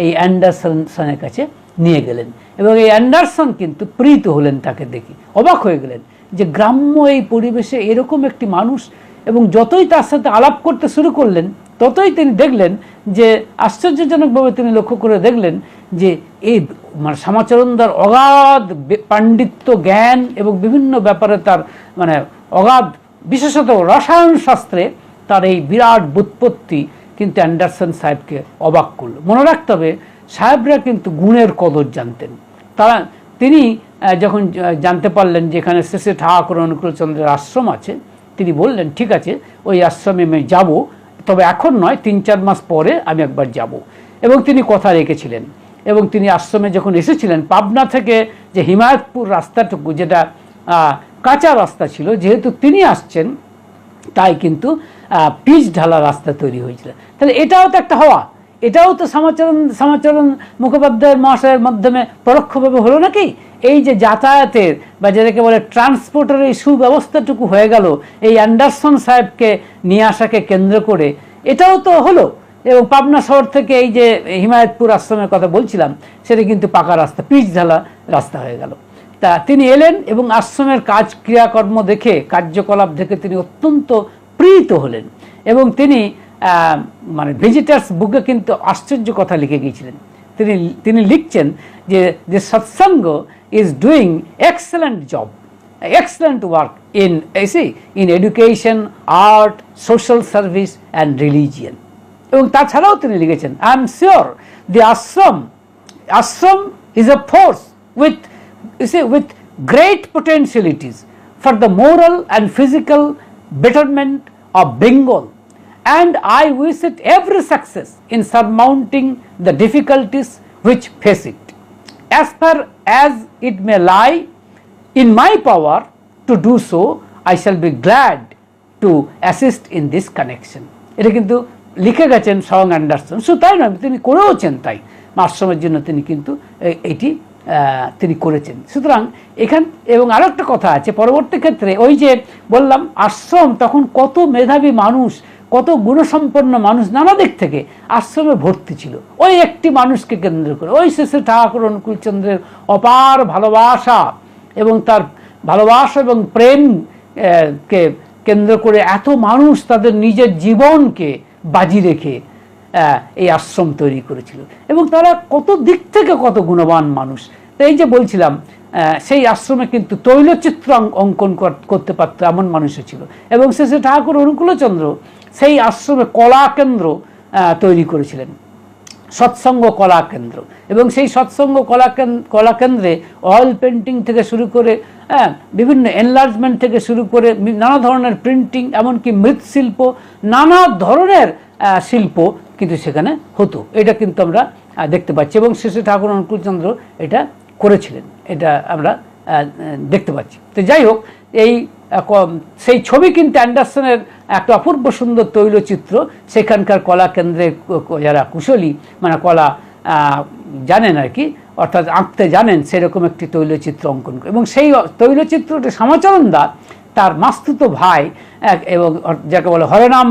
এই অ্যান্ডারসনের কাছে নিয়ে গেলেন। এবং এই অ্যান্ডারসন কিন্তু প্রীত হলেন, তাকে দেখে অবাক হয়ে গেলেন যে গ্রাম্য এই পরিবেশে এরকম একটি মানুষ। এবং যতই তার সাথে আলাপ করতে শুরু করলেন, ততই তিনি দেখলেন যে আশ্চর্যজনকভাবে তিনি লক্ষ্য করে দেখলেন যে এই শ্যামাচরণদার অগাধ পাণ্ডিত্য, জ্ঞান এবং বিভিন্ন ব্যাপারে তার অগাধ, বিশেষত রসায়ন শাস্ত্রে তার এই বিরাট ব্যুৎপত্তি কিন্তু অ্যান্ডারসন সাহেবকে অবাক করল। মনে রাখতে হবে, সাহেবরা কিন্তু গুণের কদর জানতেন। তিনি যখন জানতে পারলেন যে এখানে শ্রী ঠাকুর অনুকূলচন্দ্রের আশ্রম আছে, তিনি বললেন ঠিক আছে, ওই আশ্রমে আমি যাব, তবে এখন নয়, 3-4 মাস পরে আমি একবার যাব। এবং তিনি কথা রেখেছিলেন। এবং তিনি আশ্রমে যখন এসেছিলেন, পাবনা থেকে যে হিমায়তপুর রাস্তাটুকু, যেটা কাঁচা রাস্তা ছিল, যেহেতু তিনি আসছেন তাই কিন্তু পিচ ঢালা রাস্তা তৈরি হয়েছিল। তাহলে এটাও তো একটা হওয়া, এটাও তো শ্যামাচরণ মুখোপাধ্যায়ের মহাশয়ের মাধ্যমে পরোক্ষভাবে হলো নাকি? এই যে যাতায়াতের বা যেটাকে বলে ট্রান্সপোর্টের এই সুব্যবস্থাটুকু হয়ে গেল এই অ্যান্ডারসন সাহেবকে নিয়ে আসাকে কেন্দ্র করে, এটাও তো হলো। এবং পাবনা শহর থেকে এই যে হিমায়তপুর আশ্রমের কথা বলছিলাম, সেটা কিন্তু পাকা রাস্তা, পিচ ঢালা রাস্তা হয়ে গেল। তা তিনি এলেন এবং আশ্রমের কাজ ক্রিয়াকর্ম দেখে, কার্যকলাপ দেখে তিনি অত্যন্ত প্রীত হলেন। এবং তিনি ভিজিটার্স বুকে কিন্তু আশ্চর্য কথা লিখে গিয়েছিলেন। তিনি লিখছেন যে সৎসঙ্গ is doing excellent job, excellent work in education, art, social service and religion. এবং তাছাড়াও তিনি লিখেছেন, I am sure the ashram is a force with great potentialities for the moral and physical betterment of Bengal, and I wish it every success in surmounting the difficulties which face it. As far as it may lie in my power to do so, I shall be glad to assist in this connection. এটা কিন্তু লিখে গেছেন স্বয়ং অ্যান্ডারসন। শুধু তাই নয়, তিনি করেওছেন তাই, আশ্রমের জন্য তিনি কিন্তু এটি তিনি করেছেন। সুতরাং এখান এবং আরো একটা কথা আছে পরবর্তী ক্ষেত্রে, ওই যে বললাম আশ্রম তখন কত মেধাবী মানুষ, কত গুণসম্পন্ন মানুষ নানা দিক থেকে আশ্রমে ভর্তি ছিল, ওই একটি মানুষকে কেন্দ্র করে, ওই শ্রী ঠাকুর অনুকূলচন্দ্রের অপার ভালোবাসা এবং তার ভালোবাসা এবং প্রেম কে কেন্দ্র করে এত মানুষ তাদের নিজের জীবনকে বাজি রেখে এই আশ্রম তৈরি করেছিল। এবং তারা কত দিক থেকে কত গুণবান মানুষ। তো এই যে বলছিলাম, সেই আশ্রমে কিন্তু তৈলচিত্র অঙ্কন করতে পারত এমন মানুষও ছিল। এবং শ্রী ঠাকুর অনুকূলচন্দ্র সেই আশ্রমে কলা কেন্দ্র তৈরি করেছিলেন, সৎসঙ্গ কলা কেন্দ্র। এবং সেই সৎসঙ্গ কলা কেন্দ্রে অয়েল পেন্টিং থেকে শুরু করে বিভিন্ন এনলার্জমেন্ট থেকে শুরু করে নানা ধরনের প্রিন্টিং, এমনকি মৃৎশিল্প, নানা ধরনের শিল্প কিন্তু সেখানে হতো। এটা কিন্তু আমরা দেখতে পাচ্ছি এবং শ্রী ঠাকুর অনুকূলচন্দ্র এটা করেছিলেন, এটা আমরা দেখতে পাচ্ছি। তো যাই হোক, সেই ছবি কিন্তু অ্যান্ডারসনের একটা অপূর্ব সুন্দর তৈলচিত্র, সেখানকার কলা কেন্দ্রে যারা কুশলী মানে কলা জানেন আর কি, অর্থাৎ আঁকতে জানেন, সেরকম একটি তৈলচিত্র অঙ্কন করে। এবং সেই তৈলচিত্রটি শ্যামাচরণ দা তার মাস্তুত ভাই এবং যাকে বলে হরেনাম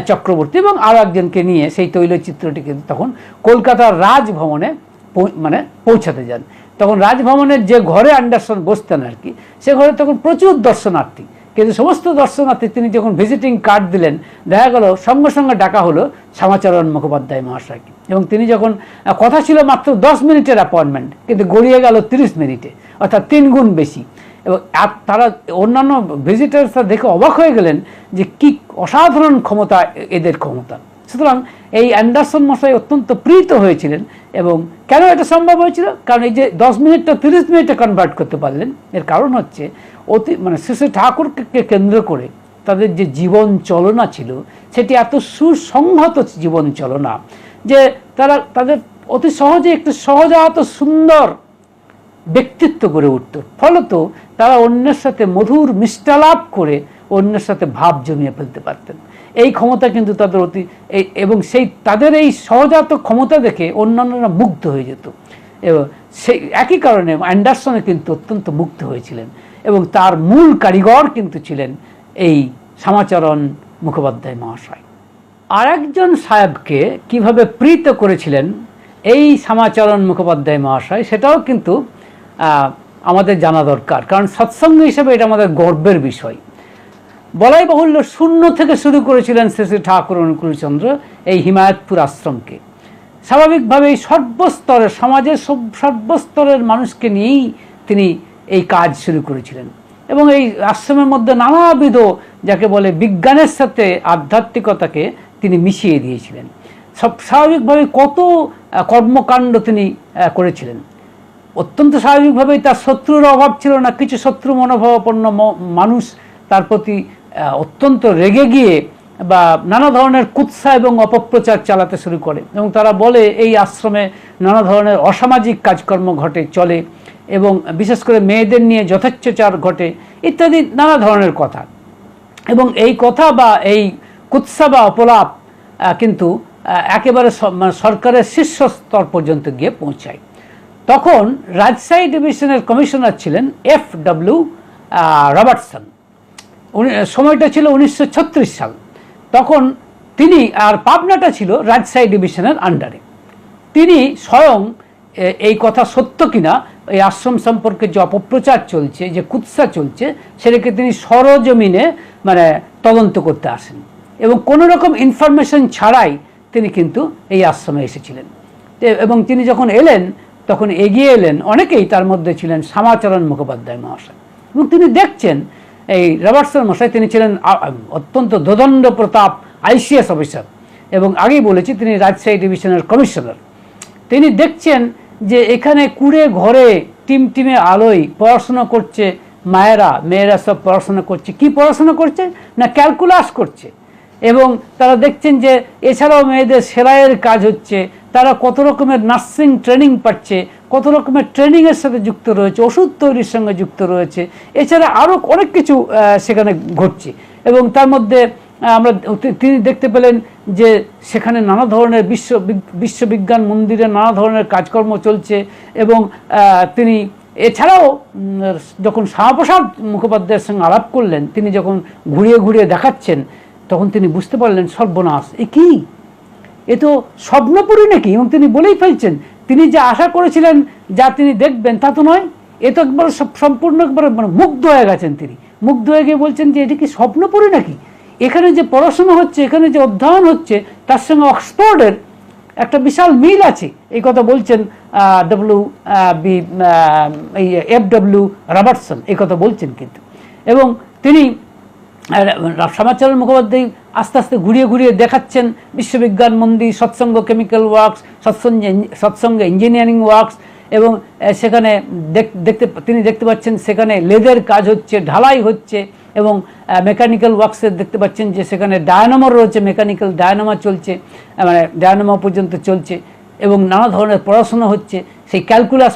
চক্রবর্তী এবং আরও একজনকে নিয়ে সেই তৈলচিত্রটি কিন্তু তখন কলকাতার রাজভবনে মানে পৌঁছাতে যান। তখন রাজভবনের যে ঘরে অ্যান্ডারসন বসতেন আর কি, সে ঘরে তখন প্রচুর দর্শনার্থী। কিন্তু সমস্ত দর্শনার্থী তিনি যখন ভিজিটিং কার্ড দিলেন, দেখা গেল সঙ্গে সঙ্গে ডাকা হলো শ্যামাচরণ মুখোপাধ্যায় মহাশয়কে। এবং তিনি যখন কথা ছিল মাত্র 10 মিনিটের অ্যাপয়েন্টমেন্ট, কিন্তু গড়িয়ে গেল 30 মিনিটে, অর্থাৎ 3 গুণ বেশি। এবং তারা অন্যান্য ভিজিটার্সরা দেখে অবাক হয়ে গেলেন যে কি অসাধারণ ক্ষমতা এদের ক্ষমতা। সুতরাং এই অ্যান্ডারসন মশাই অত্যন্ত প্রীত হয়েছিলেন। এবং কেন এটা সম্ভব হয়েছিল? কারণ এই যে 10 মিনিটটা 30 মিনিটে কনভার্ট করতে পারলেন, এর কারণ হচ্ছে মানে শ্রী ঠাকুরকে কেন্দ্র করে তাদের যে জীবন চলনা ছিল, সেটি এত সুসংহত জীবন চলনা যে তাদের অতি সহজে একটু সহজাত সুন্দর ব্যক্তিত্ব গড়ে উঠত। ফলত তারা অন্যের সাথে মধুর মিষ্টালাপ করে অন্যের সাথে ভাব জমিয়ে ফেলতে পারতেন। এই ক্ষমতা কিন্তু তাদের এবং সেই তাদের এই সহজাত ক্ষমতা দেখে অন্যান্যরা মুগ্ধ হয়ে যেত। এবং সেই একই কারণে অ্যান্ডারসনে কিন্তু অত্যন্ত মুগ্ধ হয়েছিলেন। এবং তার মূল কারিগর কিন্তু ছিলেন এই শ্যামাচরণ মুখোপাধ্যায় মহাশয়। আর একজন সাহেবকে কিভাবে প্রীত করেছিলেন এই শ্যামাচরণ মুখোপাধ্যায় মহাশয়, সেটাও কিন্তু আমাদের জানা দরকার। কারণ সৎসঙ্গ হিসেবে এটা আমাদের গর্বের বিষয়। বলাই বাহুল্য, শূন্য থেকে শুরু করেছিলেন শ্রী ঠাকুর অনুকূলচন্দ্র এই হিমায়তপুর আশ্রমকে। স্বাভাবিকভাবেই সর্বস্তরের সমাজের সর্বস্তরের মানুষকে নিয়েই তিনি এই কাজ শুরু করেছিলেন। এবং এই আশ্রমের মধ্যে নানাবিধ যাকে বলে বিজ্ঞানের সাথে আধ্যাত্মিকতাকে তিনি মিশিয়ে দিয়েছিলেন। স্বাভাবিকভাবে কত কর্মকাণ্ড তিনি করেছিলেন। অত্যন্ত স্বাভাবিকভাবেই তার শত্রুর অভাব ছিল না। কিছু শত্রু মনোভাবাপন্ন মানুষ তার প্রতি অত্যন্ত রেগে গিয়ে বা নানা ধরনের কুৎসা এবং অপপ্রচার চালাতে শুরু করে। এবং তারা বলে এই আশ্রমে নানা ধরনের অসামাজিক কাজকর্ম চলে এবং বিশেষ করে মেয়েদের নিয়ে যথেচ্ছাচার ঘটে ইত্যাদি নানা ধরনের কথা। এবং এই কথা বা এই কুৎসা বা অপলাপ কিন্তু একেবারে সরকারের শীর্ষ স্তর পর্যন্ত গিয়ে পৌঁছায়। তখন রাজশাহী ডিভিশনের কমিশনার ছিলেন F.W. রবার্টসন। সময়টা ছিল 1936 সাল। তখন তিনি, আর পাবনাটা ছিল রাজশাহী ডিভিশনের আন্ডারে। তিনি স্বয়ং এই কথা সত্য কিনা, এই আশ্রম সম্পর্কে যে অপপ্রচার চলছে, যে কুৎসা চলছে, সেটাকে তিনি সরজমিনে মানে তদন্ত করতে আসেন। এবং কোনো রকম ইনফরমেশন ছাড়াই তিনি কিন্তু এই আশ্রমে এসেছিলেন। এবং তিনি যখন এলেন তখন এগিয়ে এলেন অনেকেই, তার মধ্যে ছিলেন শ্যামাচরণ মুখোপাধ্যায় মহাশয়। এবং তিনি দেখছেন এই রবার্টসন মশাই, তিনি ছিলেন অত্যন্ত দোদণ্ড প্রতাপ ICS অফিসার এবং আগেই বলেছি তিনি রাজশাহী ডিভিশনের কমিশনার। তিনি দেখছেন যে এখানে কুড়ে ঘরে টিমটিমে আলোয় পড়াশোনা করছে মেয়েরা সব পড়াশোনা করছে। কি পড়াশোনা করছে? না ক্যালকুলাস করছে। এবং তারা দেখছেন যে এছাড়াও মেয়েদের সেলাইয়ের কাজ হচ্ছে, তারা কত রকমের নার্সিং ট্রেনিং পাচ্ছে, কত রকমের ট্রেনিংয়ের সাথে যুক্ত রয়েছে, ওষুধ তৈরির সঙ্গে যুক্ত রয়েছে, এছাড়া আরও অনেক কিছু সেখানে ঘটছে। এবং তার মধ্যে তিনি দেখতে পেলেন যে সেখানে নানা ধরনের বিশ্ববিজ্ঞান মন্দিরে নানা ধরনের কাজকর্ম চলছে। এবং তিনি এছাড়াও যখন শ্যামাপ্রসাদ মুখোপাধ্যায়ের সঙ্গে আলাপ করলেন, তিনি যখন ঘুরিয়ে ঘুরিয়ে দেখাচ্ছেন, তখন তিনি বুঝতে পারলেন সর্বনাশ, এ কি, এ তো স্বপ্নপুরী নাকি। এবং তিনি বলেই ফেলছেন, তিনি যা আশা করেছিলেন যা তিনি দেখবেন তা তো নয়, এ তো একবার সম্পূর্ণ একবার মানে মুগ্ধ হয়ে গেছেন। তিনি মুগ্ধ হয়ে গিয়ে বলছেন যে এটি কি স্বপ্নপুরী নাকি, এখানে যে পড়াশোনা হচ্ছে, এখানে যে অধ্যয়ন হচ্ছে, তার সঙ্গে অক্সফোর্ডের একটা বিশাল মিল আছে। এই কথা বলছেন F.W. রবার্টসন, এই কথা বলছেন কিন্তু। এবং তিনি শ্যামাচরণ মুখোপাধ্যায় আস্তে আস্তে ঘুরিয়ে ঘুরিয়ে দেখাচ্ছেন বিশ্ববিজ্ঞান মন্দির, সৎসঙ্গ কেমিক্যাল ওয়ার্কস, সৎসঙ্গ ইঞ্জিনিয়ারিং ওয়ার্কস। এবং সেখানে তিনি দেখতে পাচ্ছেন সেখানে লেদের কাজ হচ্ছে, ঢালাই হচ্ছে। এবং মেকানিক্যাল ওয়ার্কসের দেখতে পাচ্ছেন যে সেখানে ডায়নামো রয়েছে, মেকানিক্যাল ডায়নামো চলছে, মানে ডায়নামো পর্যন্ত চলছে। এবং নানা ধরনের পড়াশোনা হচ্ছে, সেই ক্যালকুলাস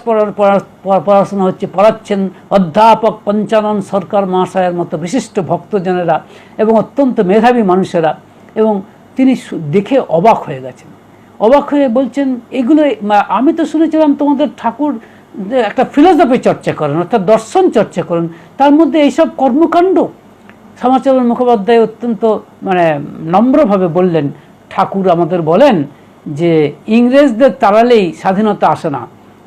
পড়াশোনা হচ্ছে, পড়াচ্ছেন অধ্যাপক পঞ্চানন সরকার মহাশয়ের মতো বিশিষ্ট ভক্তজনেরা এবং অত্যন্ত মেধাবী মানুষেরা। এবং তিনি দেখে অবাক হয়ে গেছেন, অবাক হয়ে বলছেন, এগুলো আমি তো শুনেছিলাম তোমাদের ঠাকুর একটা ফিলোসফি চর্চা করেন, অর্থাৎ দর্শন চর্চা করেন, তার মধ্যে এইসব কর্মকাণ্ড। শ্যামাচরণ মুখোপাধ্যায় অত্যন্ত মানে নম্রভাবে বললেন, ঠাকুর আমাদের বলেন যে ইংরেজদের তাড়ালেই স্বাধীনতা আসে না,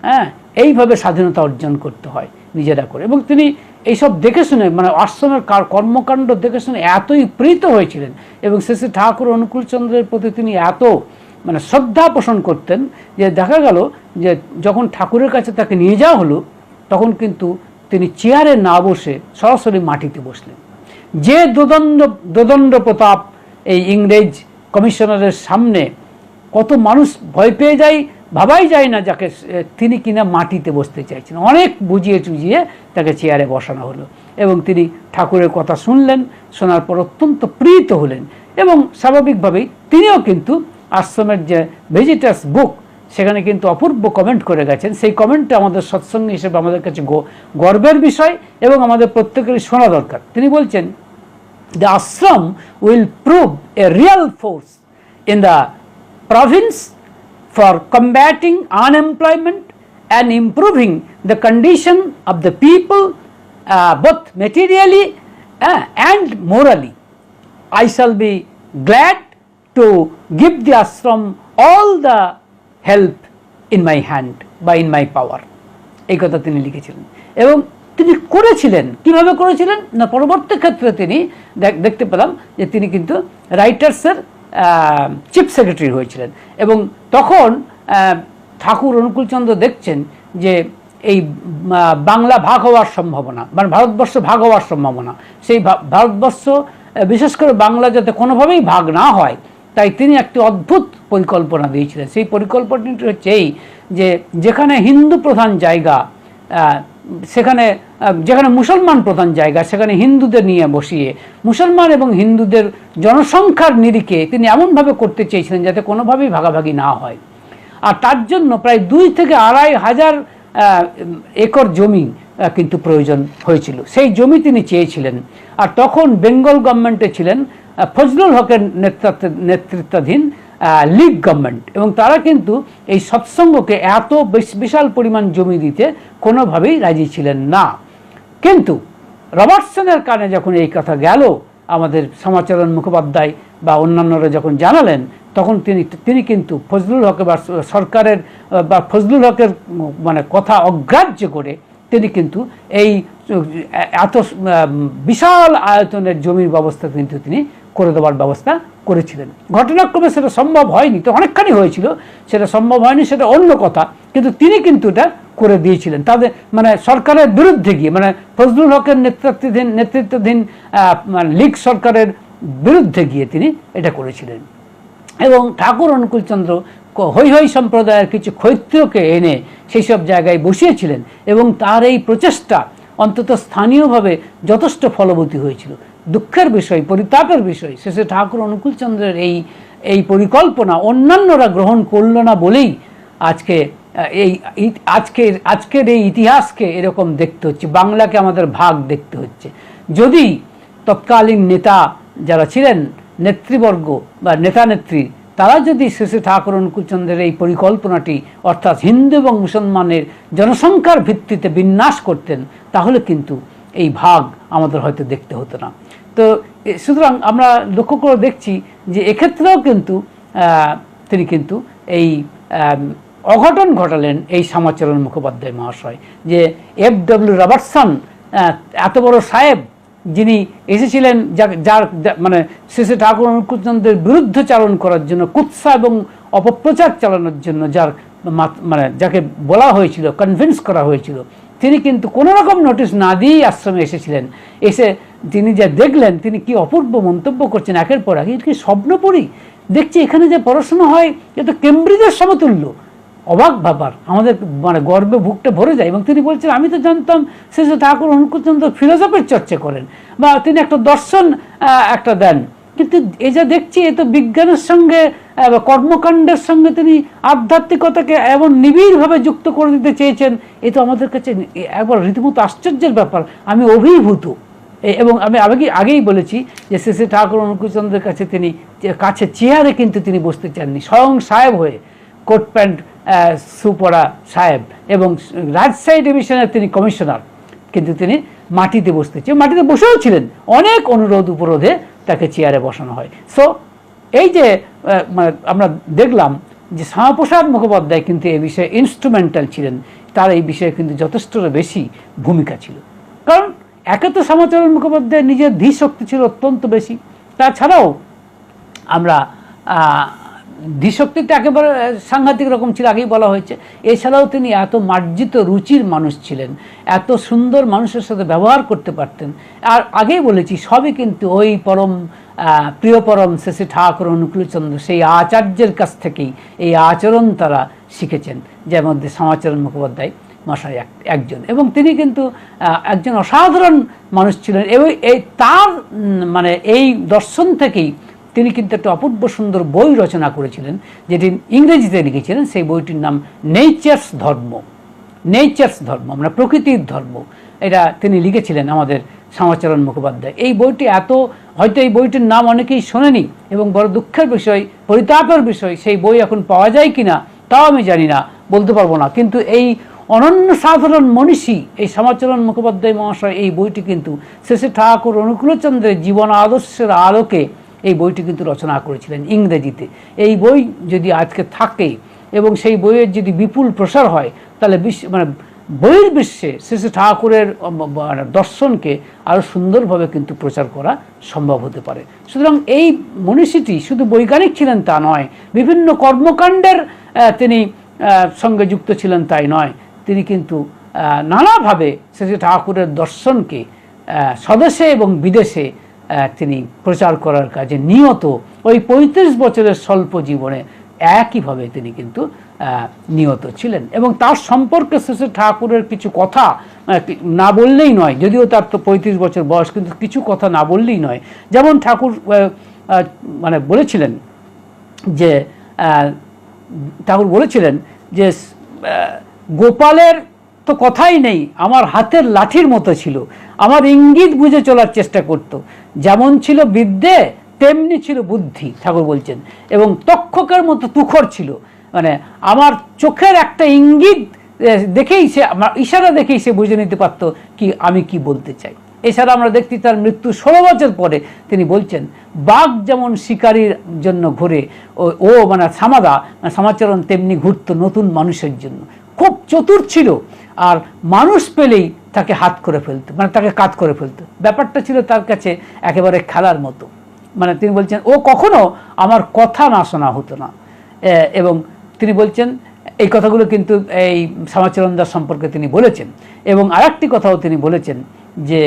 হ্যাঁ, এইভাবে স্বাধীনতা অর্জন করতে হয় নিজেরা করে। এবং তিনি এইসব দেখে শুনে মানে আশ্রমের কর্মকাণ্ড দেখে শুনে এতই প্রীত হয়েছিলেন এবং শেষে ঠাকুর অনুকূলচন্দ্রের প্রতি তিনি এত মানে শ্রদ্ধা পোষণ করতেন যে দেখা গেল যে যখন ঠাকুরের কাছে তাকে নিয়ে যাওয়া হলো, তখন কিন্তু তিনি চেয়ারে না বসে সরাসরি মাটিতে বসলেন। যে দোদণ্ড প্রতাপ এই ইংরেজ কমিশনারের সামনে কত মানুষ ভয় পেয়ে যায়, ভাবাই যায় না, যাকে তিনি কিনা মাটিতে বসতে চাইছেন। অনেক বুঝিয়ে চুজিয়ে তাকে চেয়ারে বসানো হলো এবং তিনি ঠাকুরের কথা শুনলেন, শোনার পর অত্যন্ত প্রীত হলেন। এবং স্বাভাবিকভাবেই তিনিও কিন্তু আশ্রমের যে ভিজিটার্স বুক, সেখানে কিন্তু অপূর্ব কমেন্ট করে গেছেন। সেই কমেন্টটা আমাদের সৎসঙ্গ হিসেবে আমাদের কাছে গর্বের বিষয় এবং আমাদের প্রত্যেকেরই শোনা দরকার। তিনি বলছেন, the ashram will prove a real force in the province for combating unemployment and improving the condition of the people both materially and morally. I shall be glad to give the ashram all the help in my hand by in my power. এই কথা তিনি লিখেছিলেন এবং তিনি করেছিলেন। কিভাবে করেছিলেন না, পরবর্তী ক্ষেত্রে তিনি দেখতে পেলাম যে তিনি কিন্তু রাইটার্সের চিফ সেক্রেটারি হয়েছিলেন। এবং তখন ঠাকুর অনুকূলচন্দ্র দেখছেন যে এই বাংলা ভাগ হওয়ার সম্ভাবনা, মানে ভারতবর্ষ ভাগ হওয়ার সম্ভাবনা, সেই ভারতবর্ষ বিশেষ করে বাংলা যাতে কোনোভাবেই ভাগ না হয়, তাই তিনি একটি অদ্ভুত পরিকল্পনা দিয়েছিলেন। সেই পরিকল্পনাটি হচ্ছে এই যে যেখানে হিন্দু প্রধান জায়গা, যেখানে মুসলমান প্রধান জায়গা, সেখানে হিন্দুদের নিয়ে বসিয়ে মুসলমান এবং হিন্দুদের জনসংখ্যার নিরিখে তিনি এমনভাবে করতে চেয়েছিলেন যাতে কোনোভাবেই ভাগাভাগি না হয়। আর তার জন্য প্রায় 2 থেকে 2.5 হাজার একর জমি কিন্তু প্রয়োজন হয়েছিল। সেই জমি তিনি চেয়েছিলেন। আর তখন বেঙ্গল গভর্নমেন্টে ছিলেন ফজলুল হকের নেতৃত্বাধীন লীগ গভর্নমেন্ট এবং তারা কিন্তু এই সৎসঙ্গকে এত বিশাল পরিমাণ জমি দিতে কোনোভাবেই রাজি ছিলেন না। কিন্তু রবার্টসনের কানে যখন এই কথা গেল, আমাদের শ্যামাচরণ মুখোপাধ্যায় বা অন্যান্যরা যখন জানালেন, তখন তিনি কিন্তু ফজলুল হক বা সরকারের বা ফজলুল হকের মানে কথা অগ্রাহ্য করে তিনি কিন্তু এই এত বিশাল আয়তনের জমির ব্যবস্থা কিন্তু তিনি করে দেওয়ার ব্যবস্থা করেছিলেন। ঘটনাক্রমে সেটা সম্ভব হয়নি, তো অনেকখানি হয়েছিল, সেটা সম্ভব হয়নি, সেটা অন্য কথা, কিন্তু তিনি কিন্তু এটা করে দিয়েছিলেন তাদের মানে সরকারের বিরুদ্ধে গিয়ে, মানে ফজলুল হকের নেতৃত্বাধীন লীগ সরকারের বিরুদ্ধে গিয়ে তিনি এটা করেছিলেন। এবং ঠাকুর অনুকূলচন্দ্র হৈ সম্প্রদায়ের কিছু ক্ষত্রিয়কে এনে সেই সব জায়গায় বসিয়েছিলেন এবং তার এই প্রচেষ্টা অন্তত স্থানীয়ভাবে যথেষ্ট ফলবতী হয়েছিল। দুঃখের বিষয়, পরিতাপের বিষয়, শেষে ঠাকুর অনুকূলচন্দ্রের এই পরিকল্পনা অন্যান্যরা গ্রহণ করল না বলেই আজকের এই ইতিহাসকে এরকম দেখতে হচ্ছে, বাংলাকে আমাদের ভাগ দেখতে হচ্ছে। যদি তৎকালীন নেতা যারা ছিলেন, নেতৃবর্গ বা নেতা নেত্রী, তারা যদি শেষে ঠাকুর অনুকূলচন্দ্রের এই পরিকল্পনাটি অর্থাৎ হিন্দু এবং মুসলমানের জনসংখ্যার ভিত্তিতে বিন্যাস করতেন, তাহলে কিন্তু এই ভাগ আমাদের হয়তো দেখতে হতো না। তো সুতরাং আমরা লক্ষ্য করে দেখছি যে এক্ষেত্রেও কিন্তু তিনি কিন্তু এই অঘটন ঘটালেন এই শ্যামাচরণ মুখোপাধ্যায় মহাশয়, যে F.W. রবার্টসন এত বড় সাহেব, যিনি এসেছিলেন যার মানে শেষে ঠাকুর অনুকূলচন্দ্রের বিরুদ্ধে চালন করার জন্য, কুৎসা এবং অপপ্রচার চালানোর জন্য মানে যাকে বলা হয়েছিল, কনভিন্স করা হয়েছিল, তিনি কিন্তু কোনো রকম নোটিশ না দিয়েই আশ্রমে এসেছিলেন। এসে তিনি যা দেখলেন, তিনি কি অপূর্ব মন্তব্য করছেন একের পর এক। কি স্বপ্ন পড়ি, দেখছি এখানে যে পড়াশোনা হয় এ তো কেমব্রিজের সমতুল্য। অবাক ব্যাপার, আমাদের মানে গর্বে বুকটা ভরে যায়। এবং তিনি বলছেন, আমি তো জানতাম শেষে ঠাকুর অনুকূলচন্দ্র ফিলোসফির চর্চা করেন বা তিনি একটা দর্শন একটা দেন, কিন্তু এই যা দেখছি এ তো বিজ্ঞানের সঙ্গে কর্মকাণ্ডের সঙ্গে তিনি আধ্যাত্মিকতাকে এমন নিবিড়ভাবে যুক্ত করে দিতে চেয়েছেন। এ তো আমাদের কাছে একবার রীতিমতো আশ্চর্যের ব্যাপার। আমি অভিভূত। এবং আমি আগেই বলেছি যে শেষে ঠাকুর অনুকূলচন্দ্রের কাছে চেয়ারে কিন্তু তিনি বসতে চাননি, স্বয়ং সাহেব হয়ে, কোট প্যান্ট সুপরা সাহেব, এবং রাজশাহী ডিভিশনের তিনি কমিশনার, কিন্তু তিনি মাটিতে বসতে চেয়ে মাটিতে বসেও ছিলেন। অনেক অনুরোধ উপরোধে তাকে চেয়ারে বসানো হয়। সো এই যে আমরা দেখলাম যে শ্যামাপ্রসাদ মুখোপাধ্যায় কিন্তু এই বিষয়ে ইনস্ট্রুমেন্টাল ছিলেন, তার এই বিষয়ে কিন্তু যথেষ্ট বেশি ভূমিকা ছিল। কারণ একে তো শ্যামাচরণ মুখোপাধ্যায়ের নিজের ধীশক্তি ছিল অত্যন্ত বেশি, তাছাড়াও আমরা ধীশক্তিটা একেবারে সাংঘাতিক রকম ছিল, আগেই বলা হয়েছে। এছাড়াও তিনি এত মার্জিত রুচির মানুষ ছিলেন, এত সুন্দর মানুষের সাথে ব্যবহার করতে পারতেন। আর আগেই বলেছি, সবই কিন্তু ওই প্রিয় পরম শেষে ঠাকুর অনুকূলচন্দ্র সেই আচার্যের কাছ থেকেই এই আচরণ তারা শিখেছেন, যার মধ্যে শ্যামাচরণ মুখোপাধ্যায় মশাই একজন। এবং তিনি কিন্তু একজন অসাধারণ মানুষ ছিলেন। এবং তার মানে এই দর্শন থেকেই তিনি কিন্তু একটা অপূর্ব সুন্দর বই রচনা করেছিলেন, যেটি ইংরেজিতে লিখেছিলেন। সেই বইটির নাম নেচার্স ধর্ম, মানে প্রকৃতির ধর্ম। এটা তিনি লিখেছিলেন আমাদের শ্যামাচরণ মুখোপাধ্যায়। এই বইটি হয়তো এই বইটির নাম অনেকেই শোনেনি, এবং বড় দুঃখের বিষয়, পরিতাপের বিষয়, সেই বই এখন পাওয়া যায় কিনা তাও আমি জানি না, বলতে পারবো না। কিন্তু এই অনন্য সাধারণ মনীষী এই শ্যামাচরণ মুখোপাধ্যায় মহাশয় এই বইটি কিন্তু শেষে ঠাকুর অনুকূলচন্দ্রের জীবন আদর্শের আলোকে এই বইটি কিন্তু রচনা করেছিলেন ইংরেজিতে। এই বই যদি আজকে থাকে এবং সেই বইয়ের যদি বিপুল প্রসার হয়, তাহলে বইয়ের বিশ্বে শেষে ঠাকুরের দর্শনকে আরও সুন্দরভাবে কিন্তু প্রচার করা সম্ভব হতে পারে। সুতরাং এই মনীষীটি শুধু বৈজ্ঞানিক ছিলেন তা নয়, বিভিন্ন কর্মকাণ্ডের তিনি সঙ্গে যুক্ত ছিলেন তাই নয়, তিনি কিন্তু নানাভাবে শেষে ঠাকুরের দর্শনকে স্বদেশে এবং বিদেশে তিনি প্রচার করার কাজে নিয়ত। ওই 35 বছরের স্বল্প জীবনে একইভাবে তিনি কিন্তু নিয়ত ছিলেন। এবং তার সম্পর্কে শেষে ঠাকুরের কিছু কথা না বললেই নয়, যদিও তার তো 35 বছর বয়স, কিন্তু কিছু কথা না বললেই নয়। যেমন ঠাকুর বলেছিলেন যে গোপালের তো কথাই নেই, আমার হাতের লাঠির মতো ছিল, আমার ইঙ্গিত বুঝে চলার চেষ্টা করত, যেমন ছিল বিদ্যে তেমনি ছিল বুদ্ধি, ঠাকুর বলছেন। এবং তক্ষকের মতো তুখর ছিল, মানে আমার চোখের একটা ইঙ্গিত দেখেই সে, আমার ইশারা দেখেই সে বুঝে নিতে পারত কি আমি কি বলতে চাই। এছাড়া আমরা দেখছি তার মৃত্যু 16 বছর পরে তিনি বলছেন, বাঘ যেমন শিকারীর জন্য ঘুরে, শ্যামাচরণ তেমনি ঘুরতো নতুন মানুষের জন্য। খুব চতুর ছিল, আর মানুষ পেলেই তাকে হাত করে ফেলতো, তাকে কাত করে ফেলতো। ব্যাপারটা ছিল তার কাছে একেবারে খেলার মতো। তিনি বলছেন, ও কখনো আমার কথা না শোনা হতো না। এবং তিনি বলছেন, এই কথাগুলো কিন্তু এই শ্যামাচরণ দাস সম্পর্কে তিনি বলেছেন। এবং আরেকটি কথাও তিনি বলেছেন, যে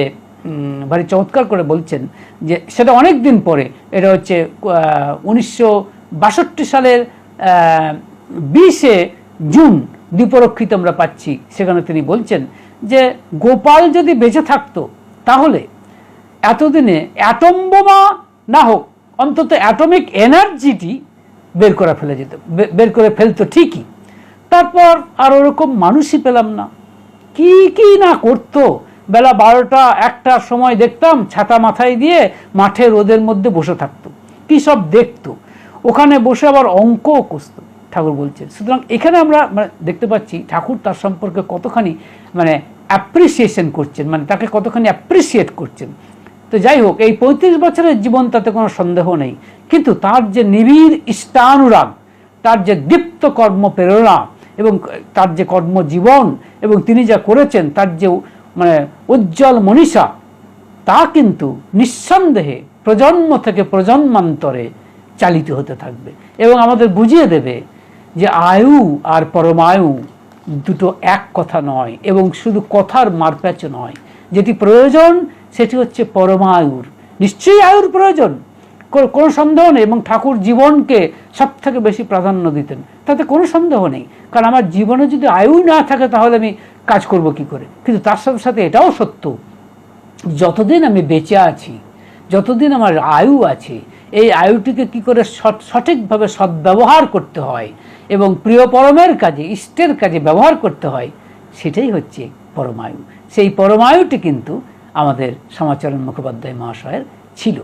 ভারী চমৎকার করে বলছেন, যে সেটা অনেক দিন পরে, এটা হচ্ছে 1962 সালের 20 জুন দ্বীপরক্ষিত আমরা পাচ্ছি, সেখানে তিনি বলছেন যে গোপাল যদি বেঁচে থাকতো তাহলে এতদিনে অ্যাটম বোমা না হোক অন্তত অ্যাটমিক এনার্জিটি বের করে ফেলতো ঠিকই। তারপর আর ওরকম মানুষই পেলাম না, কি কি না করতো। বেলা 12টা 1টার সময় দেখতাম ছাতা মাথায় দিয়ে মাঠে রোদের মধ্যে বসে থাকতো, কি সব দেখতো, ওখানে বসে আবার অঙ্কও কষত, ঠাকুর বলছেন। সুতরাং এখানে আমরা দেখতে পাচ্ছি ঠাকুর তার সম্পর্কে কতখানি অ্যাপ্রিসিয়েশন করছেন, তাকে কতখানি অ্যাপ্রিসিয়েট করছেন। তো যাই হোক, এই 35 বছরের জীবন, তাতে কোনো সন্দেহ নেই, কিন্তু তার যে নিবিড় ইষ্টানুরাগ, তার যে দীপ্ত কর্মপ্রেরণা এবং তার যে কর্মজীবন এবং তিনি যা করেছেন তার যে উজ্জ্বল মনীষা, তা কিন্তু নিঃসন্দেহে প্রজন্ম থেকে প্রজন্মান্তরে চালিত হতে থাকবে এবং আমাদের বুঝিয়ে দেবে যে আয়ু আর পরমায়ু দুটো এক কথা নয়, এবং শুধু কথার মারপ্যাচ নয়। যেটি প্রয়োজন সেটি হচ্ছে পরমায়ুর। নিশ্চয়ই আয়ুর প্রয়োজন, কোনো সন্দেহ নেই, এবং ঠাকুর জীবনকে সব থেকে বেশি প্রাধান্য দিতেন, তাতে কোনো সন্দেহ নেই। কারণ আমার জীবনে যদি আয়ু না থাকে তাহলে আমি কাজ করব কি করে। কিন্তু তার সাথে সাথে এটাও সত্য, যতদিন আমি বেঁচে আছি, যতদিন আমার আয়ু আছে, এই আয়ুটিকে কি করে সঠিকভাবে সদ্ব্যবহার করতে হয় এবং প্রিয় পরমের কাজে, ইষ্টের কাজে ব্যবহার করতে হয়, সেটাই হচ্ছে পরমায়ু। সেই পরমায়ুটি কিন্তু আমাদের শ্যামাচরণ মুখোপাধ্যায় মহাশয়ের ছিল।